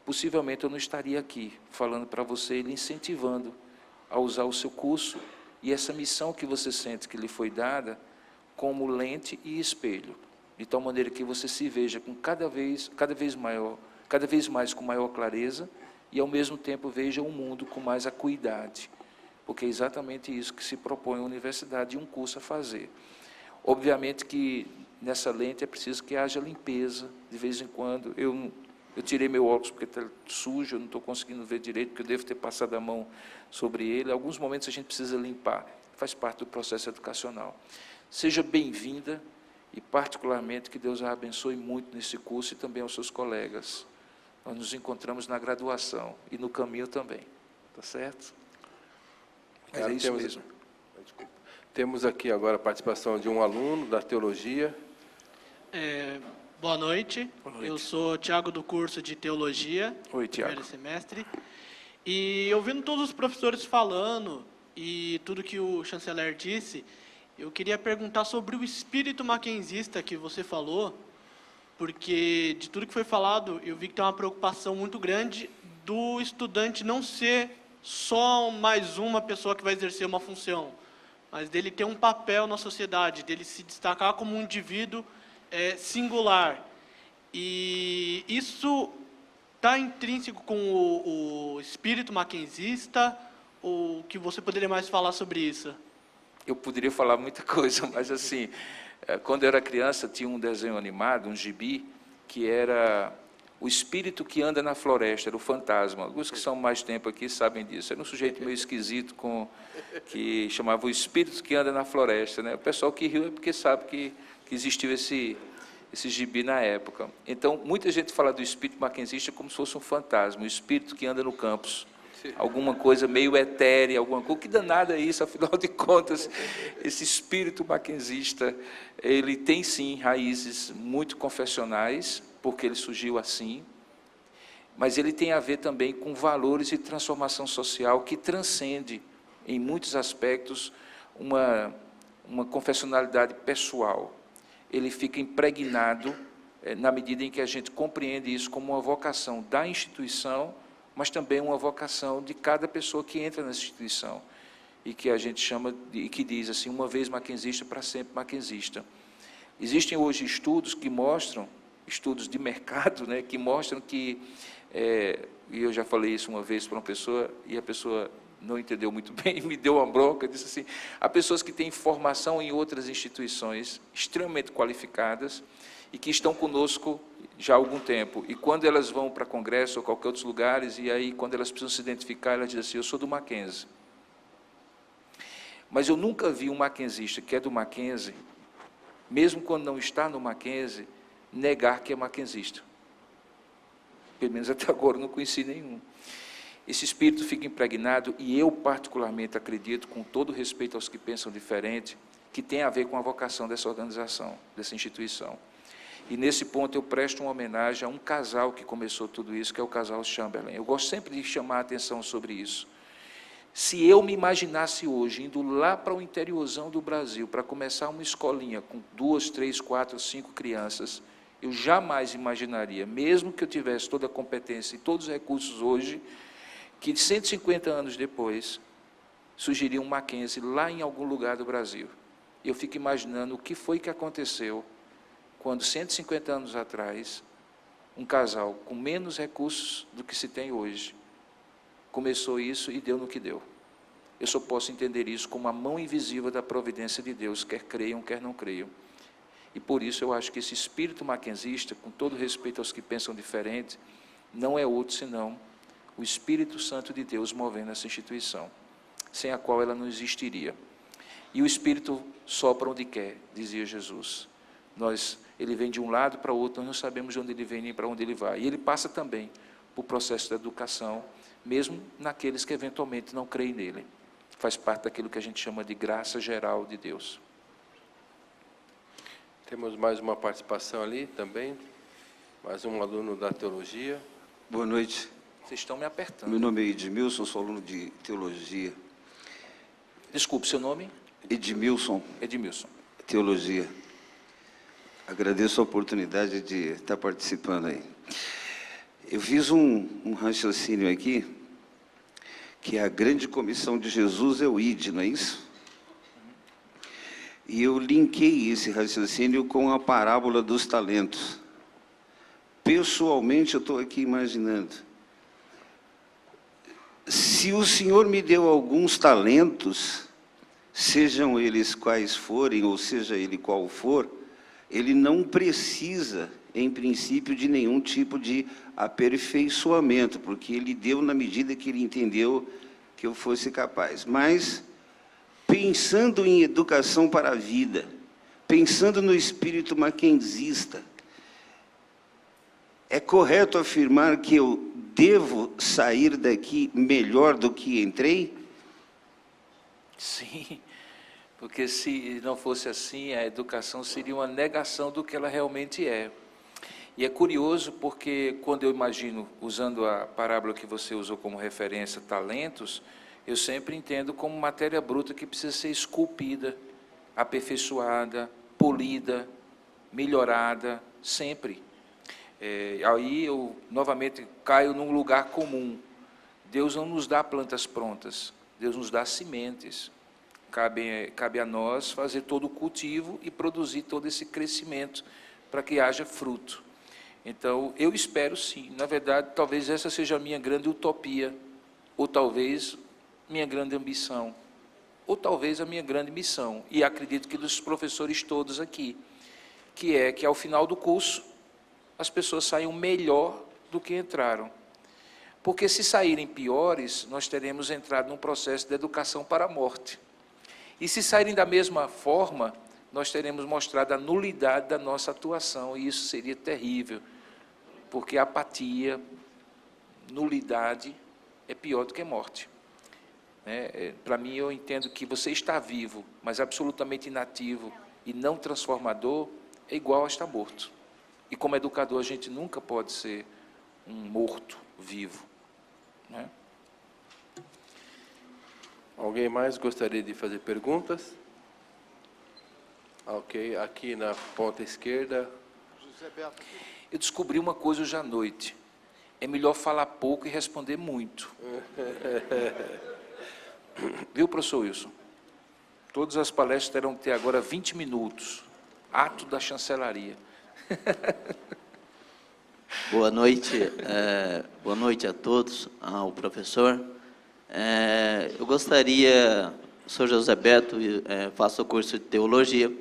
[SPEAKER 4] possivelmente eu não estaria aqui falando para você e lhe incentivando a usar o seu curso e essa missão que você sente que lhe foi dada como lente e espelho, de tal maneira que você se veja com cada vez mais com maior clareza e ao mesmo tempo veja o mundo com mais acuidade, porque é exatamente isso que se propõe a universidade e um curso a fazer. Obviamente que nessa lente é preciso que haja limpeza, de vez em quando. Eu tirei meu óculos porque está sujo, eu não estou conseguindo ver direito, porque eu devo ter passado a mão sobre ele. Em alguns momentos a gente precisa limpar, faz parte do processo educacional. Seja bem-vinda e, particularmente, que Deus a abençoe muito nesse curso e também aos seus colegas. Nós nos encontramos na graduação e no caminho também, tá certo? Mas é isso mesmo.
[SPEAKER 3] Desculpa. Temos aqui agora a participação de um aluno da Teologia.
[SPEAKER 10] Boa noite. Eu sou Tiago do curso de Teologia.
[SPEAKER 4] Oi, Tiago.
[SPEAKER 10] Primeiro semestre. E ouvindo todos os professores falando e tudo que o chanceler disse, eu queria perguntar sobre o espírito mackenzista que você falou, porque de tudo que foi falado, eu vi que tem uma preocupação muito grande do estudante não ser só mais uma pessoa que vai exercer uma função, mas dele ter um papel na sociedade, dele se destacar como um indivíduo singular. E isso está intrínseco com o espírito mackenzista, ou que você poderia mais falar sobre isso?
[SPEAKER 4] Eu poderia falar muita coisa, mas assim, quando eu era criança, tinha um desenho animado, um gibi, que era o espírito que anda na floresta, era o fantasma. Alguns que são mais tempo aqui sabem disso. Era um sujeito meio esquisito, que chamava o espírito que anda na floresta, né? O pessoal que riu é porque sabe que existiu esse gibi na época. Então, muita gente fala do espírito mackenzista como se fosse um fantasma, o espírito que anda no campus. Alguma coisa meio etérea, alguma coisa. Que danada é isso, afinal de contas? Esse espírito mackenzista, ele tem sim raízes muito confessionais, porque ele surgiu assim, mas ele tem a ver também com valores e transformação social que transcende, em muitos aspectos, uma confessionalidade pessoal. Ele fica impregnado na medida em que a gente compreende isso como uma vocação da instituição, mas também uma vocação de cada pessoa que entra nessa instituição, e que a gente chama, e que diz assim, uma vez mackenzista, para sempre mackenzista. Existem hoje estudos que mostram, estudos de mercado, né, que mostram que, e eu já falei isso uma vez para uma pessoa, e a pessoa não entendeu muito bem, me deu uma bronca, disse assim, há pessoas que têm formação em outras instituições, extremamente qualificadas, e que estão conosco já há algum tempo, e quando elas vão para congresso ou qualquer outros lugares, e aí quando elas precisam se identificar, elas dizem assim, eu sou do Mackenzie. Mas eu nunca vi um mackenzista que é do Mackenzie, mesmo quando não está no Mackenzie, negar que é mackenzista. Pelo menos até agora eu não conheci nenhum. Esse espírito fica impregnado, e eu particularmente acredito, com todo respeito aos que pensam diferente, que tem a ver com a vocação dessa organização, dessa instituição. E nesse ponto eu presto uma homenagem a um casal que começou tudo isso, que é o casal Chamberlain. Eu gosto sempre de chamar a atenção sobre isso. Se eu me imaginasse hoje, indo lá para o interiorzão do Brasil, para começar uma escolinha com 2, 3, 4, 5 crianças, eu jamais imaginaria, mesmo que eu tivesse toda a competência e todos os recursos hoje, que 150 anos depois, surgiria um Mackenzie lá em algum lugar do Brasil. Eu fico imaginando o que foi que aconteceu quando, 150 anos atrás, um casal com menos recursos do que se tem hoje, começou isso e deu no que deu. Eu só posso entender isso como a mão invisível da providência de Deus, quer creiam, quer não creiam. E por isso eu acho que esse espírito mackenzista, com todo respeito aos que pensam diferente, não é outro senão o Espírito Santo de Deus movendo essa instituição, sem a qual ela não existiria. E o Espírito sopra onde quer, dizia Jesus. Ele vem de um lado para o outro, nós não sabemos de onde ele vem nem para onde ele vai. E ele passa também por processo da educação, mesmo naqueles que eventualmente não creem nele. Faz parte daquilo que a gente chama de graça geral de Deus.
[SPEAKER 3] Temos mais uma participação ali também, mais um aluno da teologia.
[SPEAKER 11] Boa noite.
[SPEAKER 4] Vocês estão me apertando.
[SPEAKER 11] Meu nome é Edmilson, sou aluno de teologia.
[SPEAKER 4] Desculpe, seu nome?
[SPEAKER 11] Edmilson.
[SPEAKER 4] Edmilson.
[SPEAKER 11] Teologia. Agradeço a oportunidade de estar participando aí. Eu fiz um raciocínio aqui, que a grande comissão de Jesus é o ID, não é isso? E eu linkei esse raciocínio com a parábola dos talentos. Pessoalmente, eu estou aqui imaginando. Se o Senhor me deu alguns talentos, sejam eles quais forem, ou seja ele qual for, ele não precisa, em princípio, de nenhum tipo de aperfeiçoamento, porque ele deu na medida que ele entendeu que eu fosse capaz. Mas, pensando em educação para a vida, pensando no espírito mackenzista, é correto afirmar que eu devo sair daqui melhor do que entrei?
[SPEAKER 4] Sim, porque se não fosse assim, a educação seria uma negação do que ela realmente é. E é curioso porque quando eu imagino, usando a parábola que você usou como referência, talentos, eu sempre entendo como matéria bruta que precisa ser esculpida, aperfeiçoada, polida, melhorada, sempre. Aí eu novamente caio num lugar comum. Deus não nos dá plantas prontas, Deus nos dá sementes. Cabe a nós fazer todo o cultivo e produzir todo esse crescimento para que haja fruto. Então, eu espero sim, na verdade, talvez essa seja a minha grande utopia, ou talvez minha grande ambição, ou talvez a minha grande missão, e acredito que dos professores todos aqui, que é que ao final do curso, as pessoas saiam melhor do que entraram. Porque se saírem piores, nós teremos entrado num processo de educação para a morte. E se saírem da mesma forma, nós teremos mostrado a nulidade da nossa atuação, e isso seria terrível, porque apatia, nulidade é pior do que morte. Para mim, eu entendo que você está vivo, mas absolutamente inativo e não transformador, é igual a estar morto. E como educador, a gente nunca pode ser um morto vivo. Né?
[SPEAKER 3] Alguém mais gostaria de fazer perguntas? Ok, aqui na ponta esquerda.
[SPEAKER 4] Eu descobri uma coisa hoje à noite. É melhor falar pouco e responder muito. Viu, professor Wilson? Todas as palestras terão que ter agora 20 minutos. Ato da chancelaria.
[SPEAKER 12] Boa noite a todos, ao professor. Eu gostaria, sou José Beto, faço o curso de teologia.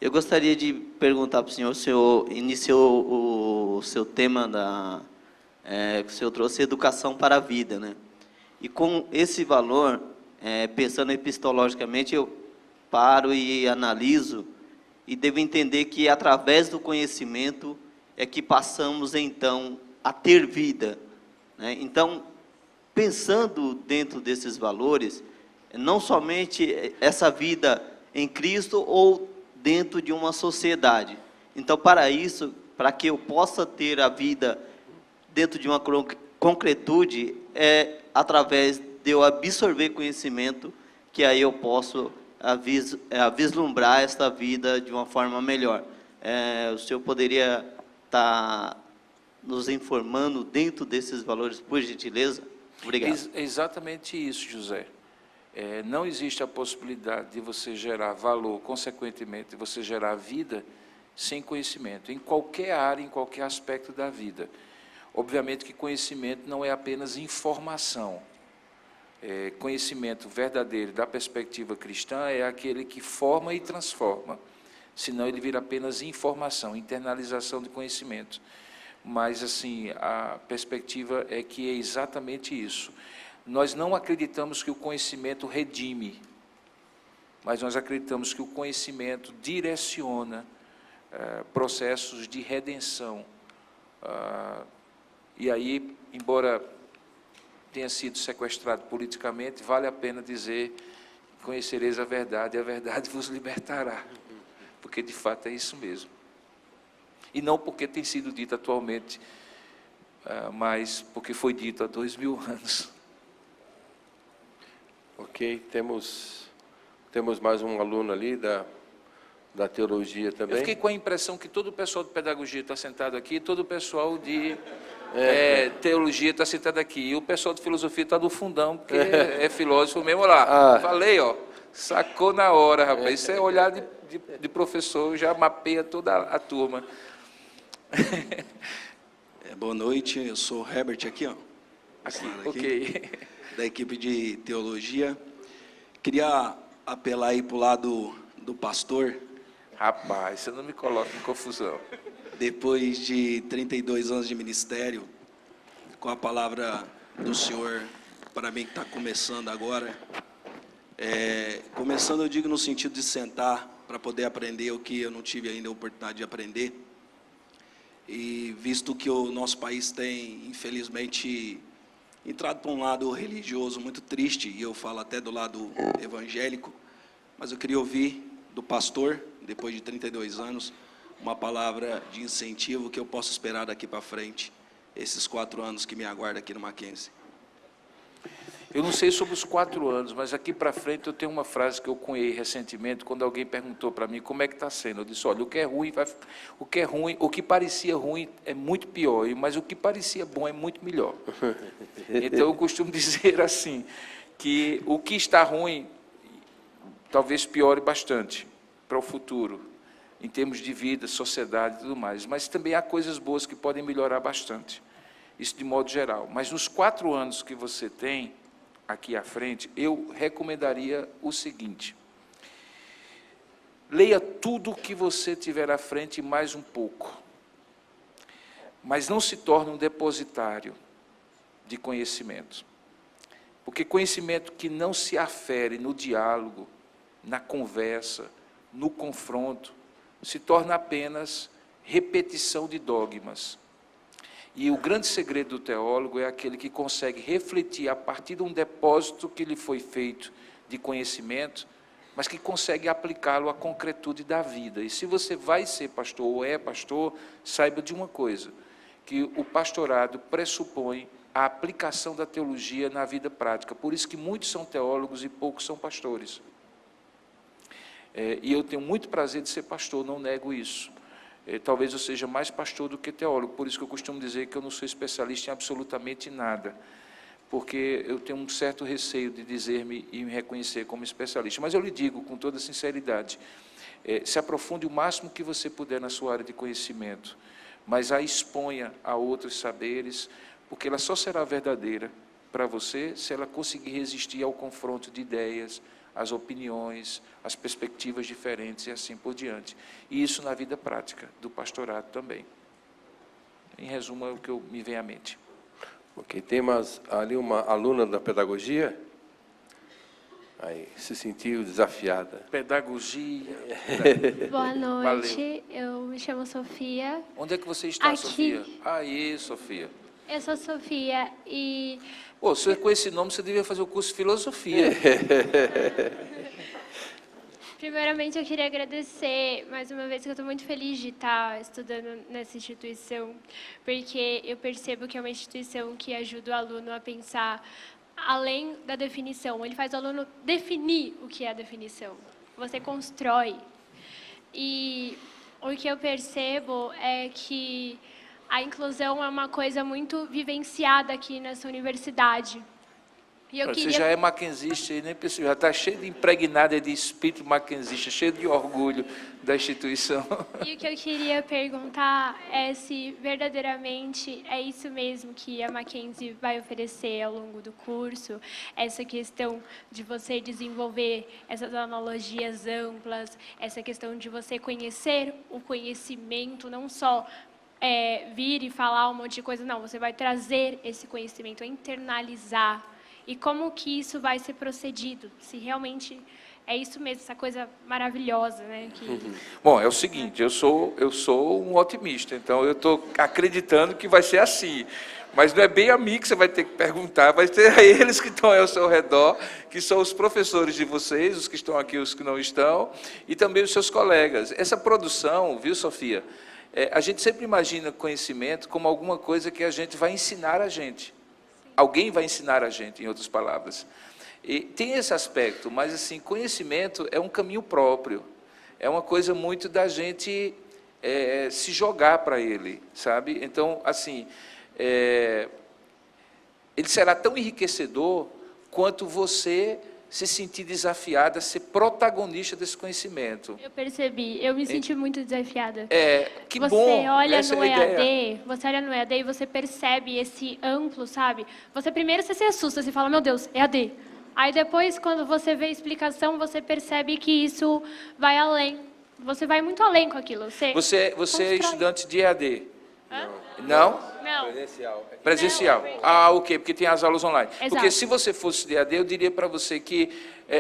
[SPEAKER 12] Eu gostaria de perguntar para o senhor iniciou o seu tema, que o senhor trouxe educação para a vida, né? E com esse valor, pensando epistologicamente, eu paro e analiso, e devo entender que através do conhecimento é que passamos, então, a ter vida, né? Então, pensando dentro desses valores, não somente essa vida em Cristo ou dentro de uma sociedade. Então, para isso, para que eu possa ter a vida dentro de uma concretude, é através de eu absorver conhecimento, que aí eu posso vislumbrar esta vida de uma forma melhor. O senhor poderia estar nos informando dentro desses valores, por gentileza? Obrigado.
[SPEAKER 4] É exatamente isso, José. Não existe a possibilidade de você gerar valor, consequentemente, de você gerar vida sem conhecimento, em qualquer área, em qualquer aspecto da vida. Obviamente que conhecimento não é apenas informação. Conhecimento verdadeiro da perspectiva cristã é aquele que forma e transforma, senão ele vira apenas informação, internalização de conhecimento. Mas, assim, a perspectiva é que é exatamente isso. Nós não acreditamos que o conhecimento redime, mas nós acreditamos que o conhecimento direciona processos de redenção. E aí, embora tenha sido sequestrado politicamente, vale a pena dizer: conhecereis a verdade vos libertará. Porque, de fato, é isso mesmo. E não porque tem sido dito atualmente, mas porque foi dito há 2000 anos.
[SPEAKER 3] Ok, temos mais um aluno ali da teologia também.
[SPEAKER 4] Eu fiquei com a impressão que todo o pessoal de pedagogia está sentado aqui, todo o pessoal de teologia está sentado aqui, e o pessoal de filosofia está do fundão, porque é filósofo mesmo lá. Falei, ó, sacou na hora, rapaz. Isso é olhar de professor, já mapeia toda a turma.
[SPEAKER 13] Boa noite, eu sou o Herbert aqui, ó.
[SPEAKER 4] Ok.
[SPEAKER 13] Da equipe de teologia. Queria apelar aí para o lado do pastor.
[SPEAKER 4] Rapaz, você não me coloca em confusão.
[SPEAKER 13] Depois de 32 anos de ministério, com a palavra do Senhor, para mim que está começando agora. Começando, eu digo no sentido de sentar para poder aprender o que eu não tive ainda a oportunidade de aprender. E visto que o nosso país tem, infelizmente, entrado para um lado religioso muito triste, e eu falo até do lado evangélico, mas eu queria ouvir do pastor, depois de 32 anos, uma palavra de incentivo que eu posso esperar daqui para frente, esses 4 anos que me aguardam aqui no Mackenzie.
[SPEAKER 4] Eu não sei sobre os 4 anos, mas aqui para frente eu tenho uma frase que eu cunhei recentemente, quando alguém perguntou para mim como é que está sendo. Eu disse: olha, o que é ruim, o que parecia ruim é muito pior, mas o que parecia bom é muito melhor. Então eu costumo dizer assim, que o que está ruim talvez piore bastante para o futuro, em termos de vida, sociedade e tudo mais, mas também há coisas boas que podem melhorar bastante, isso de modo geral. Mas nos 4 anos que você tem aqui à frente, eu recomendaria o seguinte: leia tudo o que você tiver à frente e mais um pouco, mas não se torne um depositário de conhecimento, porque conhecimento que não se afere no diálogo, na conversa, no confronto, se torna apenas repetição de dogmas. E o grande segredo do teólogo é aquele que consegue refletir a partir de um depósito que lhe foi feito de conhecimento, mas que consegue aplicá-lo à concretude da vida. E se você vai ser pastor ou é pastor, saiba de uma coisa, que o pastorado pressupõe a aplicação da teologia na vida prática. Por isso que muitos são teólogos e poucos são pastores. E eu tenho muito prazer de ser pastor, não nego isso. Talvez eu seja mais pastor do que teólogo, por isso que eu costumo dizer que eu não sou especialista em absolutamente nada, porque eu tenho um certo receio de dizer-me e me reconhecer como especialista. Mas eu lhe digo com toda sinceridade, se aprofunde o máximo que você puder na sua área de conhecimento, mas a exponha a outros saberes, porque ela só será verdadeira para você se ela conseguir resistir ao confronto de ideias, as opiniões, as perspectivas diferentes e assim por diante. E isso na vida prática do pastorado também. Em resumo, é o que me vem à mente.
[SPEAKER 3] Ok, tem ali uma aluna da pedagogia? Aí, se sentiu desafiada.
[SPEAKER 4] Pedagogia.
[SPEAKER 14] Boa noite,
[SPEAKER 4] Valeu.
[SPEAKER 14] eu me chamo Sofia.
[SPEAKER 4] Onde é que você está,
[SPEAKER 14] Aqui.
[SPEAKER 4] Sofia? Aí, Sofia.
[SPEAKER 14] Eu sou Sofia e...
[SPEAKER 4] Pô, você, com esse nome, você devia fazer o curso de filosofia.
[SPEAKER 14] Primeiramente, eu queria agradecer mais uma vez que eu estou muito feliz de estar estudando nessa instituição, porque eu percebo que é uma instituição que ajuda o aluno a pensar além da definição. Ele faz o aluno definir o que é a definição. Você constrói. E o que eu percebo é que a inclusão é uma coisa muito vivenciada aqui nessa universidade. E eu
[SPEAKER 4] Você já é mackenzista e nem precisa, já está cheio de impregnada de espírito mackenzista, cheio de orgulho da instituição.
[SPEAKER 14] E o que eu queria perguntar é se verdadeiramente é isso mesmo que a Mackenzie vai oferecer ao longo do curso, essa questão de você desenvolver essas analogias amplas, essa questão de você conhecer o conhecimento, não só vir e falar um monte de coisa, não, você vai trazer esse conhecimento, internalizar. E como que isso vai ser procedido? Se realmente é isso mesmo, essa coisa maravilhosa, né?
[SPEAKER 4] Bom, é o seguinte, eu sou um otimista, então eu estou acreditando que vai ser assim. Mas não é bem a mim que você vai ter que perguntar, vai ser a eles que estão ao seu redor, que são os professores de vocês, os que estão aqui, os que não estão, e também os seus colegas. Essa produção, viu, Sofia? A gente sempre imagina conhecimento como alguma coisa que a gente vai ensinar a gente. Alguém vai ensinar a gente, em outras palavras. E tem esse aspecto, mas assim, conhecimento é um caminho próprio. É uma coisa muito da gente se jogar para ele, sabe? Então, assim, ele será tão enriquecedor quanto você se sentir desafiada a ser protagonista desse conhecimento.
[SPEAKER 14] Eu percebi, eu me senti muito desafiada.
[SPEAKER 4] Que
[SPEAKER 14] você
[SPEAKER 4] bom,
[SPEAKER 14] olha
[SPEAKER 4] essa
[SPEAKER 14] no
[SPEAKER 4] é a
[SPEAKER 14] EAD,
[SPEAKER 4] ideia.
[SPEAKER 14] você olha no EAD e você percebe esse amplo, sabe? Você primeiro você se assusta, você fala, meu Deus, EAD. Aí depois, quando você vê a explicação, você percebe que isso vai além. Você vai muito além com aquilo.
[SPEAKER 4] Você é estudante de EAD?
[SPEAKER 14] Hã?
[SPEAKER 4] Não?
[SPEAKER 14] Não.
[SPEAKER 4] Presencial. Ah, ok, porque tem as aulas online.
[SPEAKER 14] Exato.
[SPEAKER 4] Porque se você fosse de EAD, eu diria para você que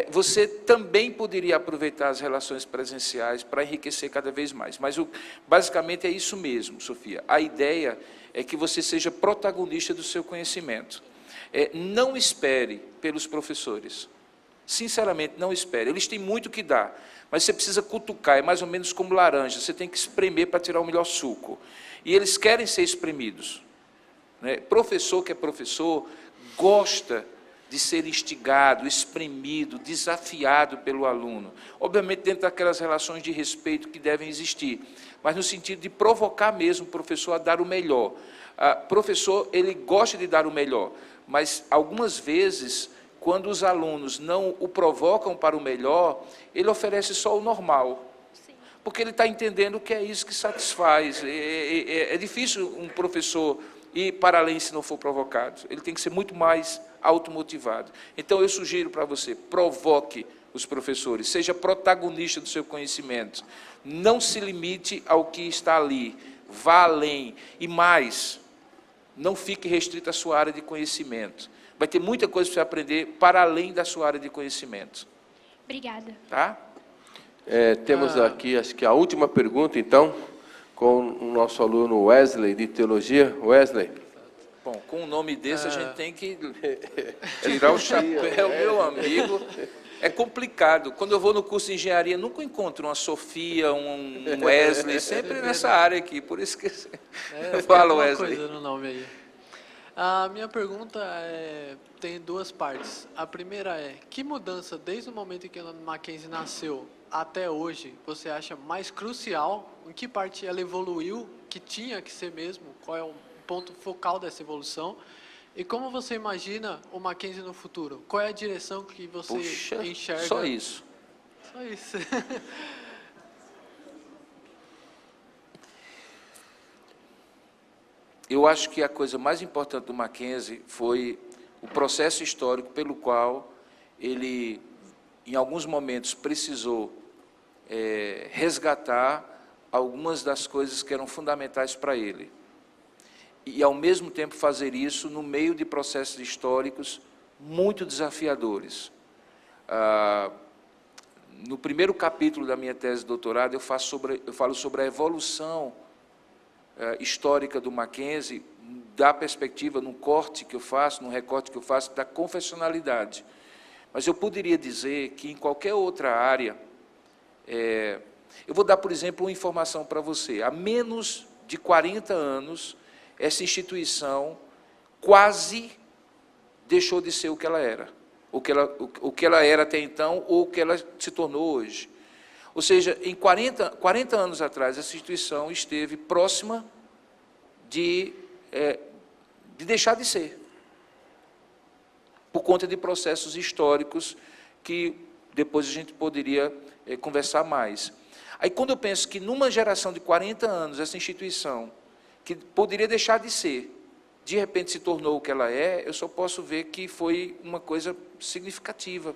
[SPEAKER 4] você também poderia aproveitar as relações presenciais para enriquecer cada vez mais. Mas basicamente é isso mesmo, Sofia. A ideia é que você seja protagonista do seu conhecimento. Não espere pelos professores. Sinceramente, não espere. Eles têm muito que dar, mas você precisa cutucar. É mais ou menos como laranja. Você tem que espremer para tirar o melhor suco. E eles querem ser espremidos. Né? Professor que é professor gosta de ser instigado, espremido, desafiado pelo aluno. Obviamente, dentro daquelas relações de respeito que devem existir, mas no sentido de provocar mesmo o professor a dar o melhor. Professor, ele gosta de dar o melhor, mas algumas vezes, quando os alunos não o provocam para o melhor, ele oferece só o normal. Porque ele está entendendo que é isso que satisfaz. É difícil um professor ir para além se não for provocado. Ele tem que ser muito mais automotivado. Então, eu sugiro para você, provoque os professores, seja protagonista do seu conhecimento. Não se limite ao que está ali, vá além. E mais, não fique restrito à sua área de conhecimento. Vai ter muita coisa para você aprender para além da sua área de conhecimento.
[SPEAKER 14] Obrigada.
[SPEAKER 4] Tá?
[SPEAKER 3] Temos aqui, acho que a última pergunta, então, com o nosso aluno Wesley, de Teologia. Wesley.
[SPEAKER 4] Bom, com um nome desse, a gente tem que tirar o chapéu, meu amigo. É complicado. Quando eu vou no curso de engenharia, nunca encontro uma Sofia, um Wesley, sempre nessa área aqui. Por isso que fala Wesley.
[SPEAKER 10] Coisa no nome aí. A minha pergunta tem duas partes. A primeira é, que mudança, desde o momento em que a Mackenzie nasceu até hoje, você acha mais crucial? Em que parte ela evoluiu, que tinha que ser mesmo? Qual é o ponto focal dessa evolução? E como você imagina o Mackenzie no futuro? Qual é a direção que você enxerga?
[SPEAKER 4] Só isso.
[SPEAKER 10] Só isso.
[SPEAKER 4] Eu acho que a coisa mais importante do Mackenzie foi o processo histórico pelo qual ele, em alguns momentos, precisou resgatar algumas das coisas que eram fundamentais para ele. E, ao mesmo tempo, fazer isso no meio de processos históricos muito desafiadores. No primeiro capítulo da minha tese de doutorado, eu falo sobre a evolução histórica do Mackenzie, da perspectiva, num corte que eu faço, num recorte que eu faço, da confessionalidade. Mas eu poderia dizer que, em qualquer outra área, Eu vou dar, por exemplo, uma informação para você. Há menos de 40 anos, essa instituição quase deixou de ser o que ela era. O que ela era até então, ou o que ela se tornou hoje. Ou seja, em 40 anos atrás, essa instituição esteve próxima de deixar de ser, por conta de processos históricos que depois a gente poderia conversar mais. Aí, quando eu penso que numa geração de 40 anos, essa instituição, que poderia deixar de ser, de repente se tornou o que ela é, eu só posso ver que foi uma coisa significativa.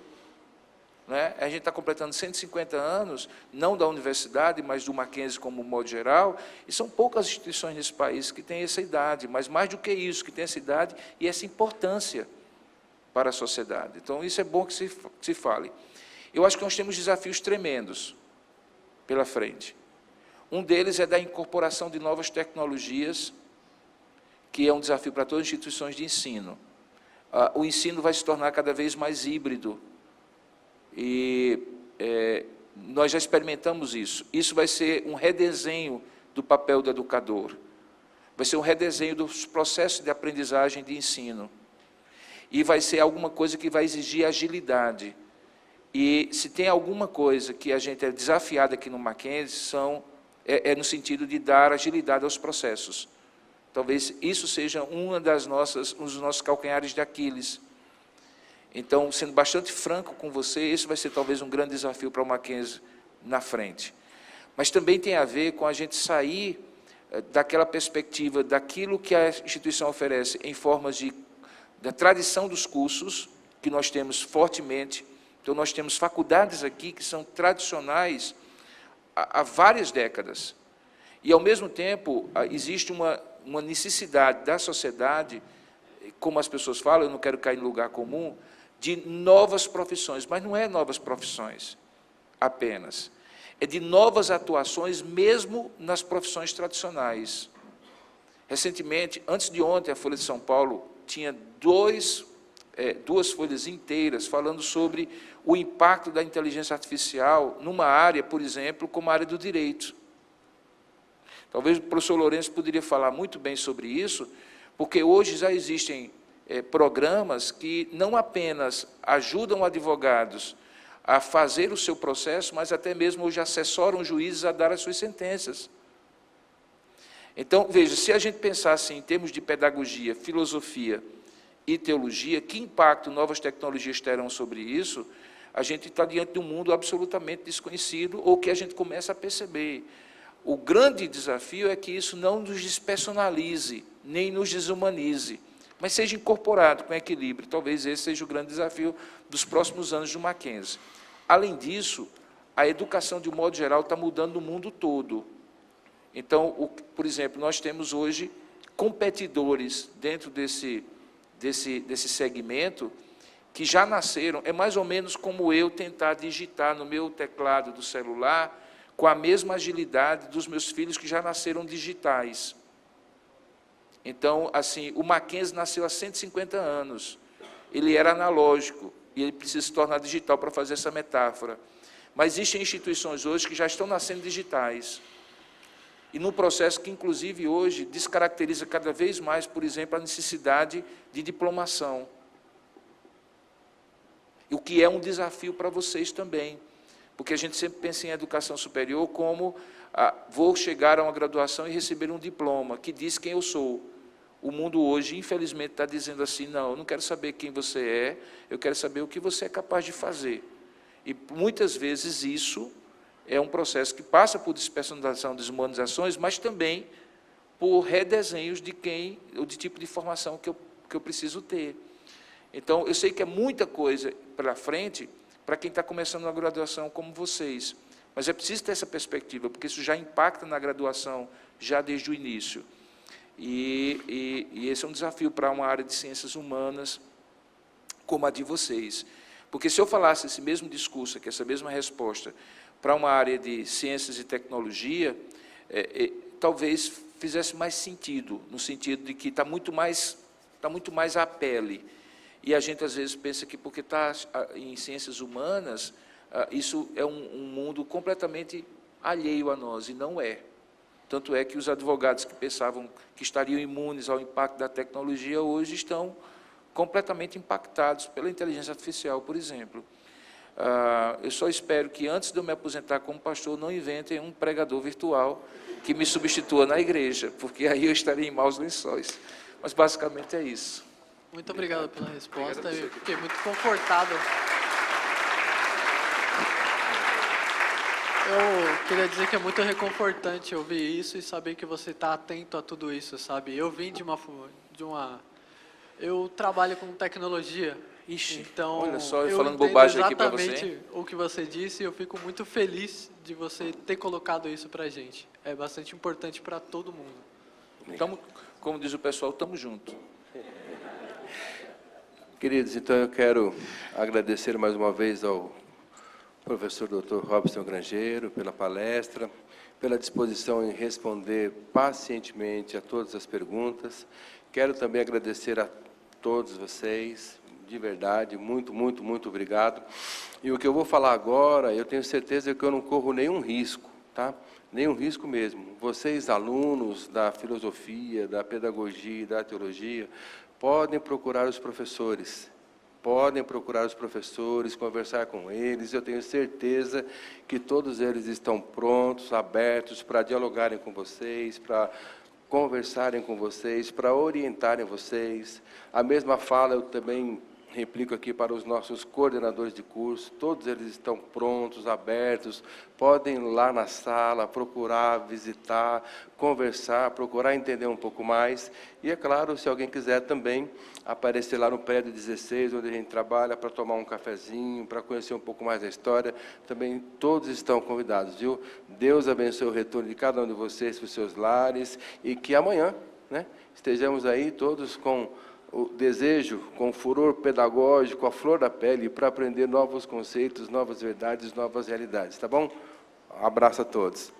[SPEAKER 4] Né? A gente está completando 150 anos, não da universidade, mas do Mackenzie como modo geral, e são poucas instituições nesse país que têm essa idade, mas mais do que isso, que têm essa idade e essa importância para a sociedade. Então, isso é bom que se fale. Eu acho que nós temos desafios tremendos pela frente. Um deles é da incorporação de novas tecnologias, que é um desafio para todas as instituições de ensino. O ensino vai se tornar cada vez mais híbrido, e nós já experimentamos isso. Isso vai ser um redesenho do papel do educador, vai ser um redesenho dos processos de aprendizagem de ensino, e vai ser alguma coisa que vai exigir agilidade. E se tem alguma coisa que a gente é desafiado aqui no Mackenzie, é no sentido de dar agilidade aos processos. Talvez isso seja um dos nossos calcanhares de Aquiles. Então, sendo bastante franco com você, esse vai ser talvez um grande desafio para o Mackenzie na frente. Mas também tem a ver com a gente sair daquela perspectiva, daquilo que a instituição oferece em formas da tradição dos cursos, que nós temos fortemente. Então, nós temos faculdades aqui que são tradicionais há várias décadas. E, ao mesmo tempo, existe uma necessidade da sociedade, como as pessoas falam, eu não quero cair no lugar comum, de novas profissões, mas não é novas profissões apenas, é de novas atuações mesmo nas profissões tradicionais. Recentemente, antes de ontem, a Folha de São Paulo tinha duas folhas inteiras falando sobre o impacto da inteligência artificial numa área, por exemplo, como a área do direito. Talvez o professor Lourenço poderia falar muito bem sobre isso, porque hoje já existem programas que não apenas ajudam advogados a fazer o seu processo, mas até mesmo hoje assessoram juízes a dar as suas sentenças. Então, veja, se a gente pensar assim, em termos de pedagogia, filosofia e teologia, que impacto novas tecnologias terão sobre isso? A gente está diante de um mundo absolutamente desconhecido, ou que a gente começa a perceber. O grande desafio é que isso não nos despersonalize, nem nos desumanize, mas seja incorporado com equilíbrio. Talvez esse seja o grande desafio dos próximos anos do Mackenzie. Além disso, a educação, de um modo geral, está mudando no mundo todo. Então, por exemplo, nós temos hoje competidores dentro desse segmento que já nasceram. É mais ou menos como eu tentar digitar no meu teclado do celular com a mesma agilidade dos meus filhos que já nasceram digitais. Então, assim, o Mackenzie nasceu há 150 anos. Ele era analógico e ele precisa se tornar digital para fazer essa metáfora. Mas existem instituições hoje que já estão nascendo digitais. E num processo que, inclusive, hoje, descaracteriza cada vez mais, por exemplo, a necessidade de diplomação. O que é um desafio para vocês também. Porque a gente sempre pensa em educação superior como vou chegar a uma graduação e receber um diploma que diz quem eu sou. O mundo hoje, infelizmente, está dizendo assim, não, eu não quero saber quem você é, eu quero saber o que você é capaz de fazer. E, muitas vezes, isso é um processo que passa por despersonalização, desumanizações, mas também por redesenhos de tipo de formação que eu preciso ter. Então, eu sei que é muita coisa pela frente para quem está começando uma graduação como vocês, mas é preciso ter essa perspectiva, porque isso já impacta na graduação, já desde o início. E esse é um desafio para uma área de ciências humanas como a de vocês. Porque se eu falasse esse mesmo discurso, que essa mesma resposta, para uma área de ciências e tecnologia, talvez fizesse mais sentido, no sentido de que está muito mais à pele. E a gente, às vezes, pensa que porque está em ciências humanas, isso é um mundo completamente alheio a nós, e não é. Tanto é que os advogados que pensavam que estariam imunes ao impacto da tecnologia, hoje estão completamente impactados pela inteligência artificial, por exemplo. Eu só espero que, antes de eu me aposentar como pastor, não inventem um pregador virtual que me substitua na igreja, porque aí eu estarei em maus lençóis. Mas, basicamente, é isso.
[SPEAKER 10] Muito obrigado pela resposta. Eu fiquei muito confortável. Eu queria dizer que é muito reconfortante ouvir isso e saber que você está atento a tudo isso, sabe? Eu vim de uma... Eu trabalho com tecnologia.
[SPEAKER 4] Ixi,
[SPEAKER 10] então,
[SPEAKER 4] olha só, eu falando
[SPEAKER 10] entendo
[SPEAKER 4] bobagem aqui para você.
[SPEAKER 10] exatamente o que você disse, e eu fico muito feliz de você ter colocado isso para a gente. É bastante importante para todo mundo.
[SPEAKER 4] Tamo, como diz o pessoal, estamos juntos.
[SPEAKER 3] Queridos, então eu quero agradecer mais uma vez ao professor Dr. Robson Grangeiro pela palestra, pela disposição em responder pacientemente a todas as perguntas. Quero também agradecer a todos vocês, de verdade, muito, muito, muito obrigado. E o que eu vou falar agora, eu tenho certeza que eu não corro nenhum risco, tá? Nenhum risco mesmo. Vocês, alunos da filosofia, da pedagogia e da teologia, podem procurar os professores. Podem procurar os professores, conversar com eles. Eu tenho certeza que todos eles estão prontos, abertos para dialogarem com vocês, para conversarem com vocês, para orientarem vocês. A mesma fala eu também replico aqui para os nossos coordenadores de curso. Todos eles estão prontos, abertos, podem ir lá na sala, procurar, visitar, conversar, procurar entender um pouco mais. E, é claro, se alguém quiser também aparecer lá no prédio 16, onde a gente trabalha, para tomar um cafezinho, para conhecer um pouco mais da história, também todos estão convidados, viu? Deus abençoe o retorno de cada um de vocês para os seus lares, e que amanhã, né, estejamos aí todos com o desejo, com o furor pedagógico, a flor da pele, para aprender novos conceitos, novas verdades, novas realidades, tá bom? Um abraço a todos.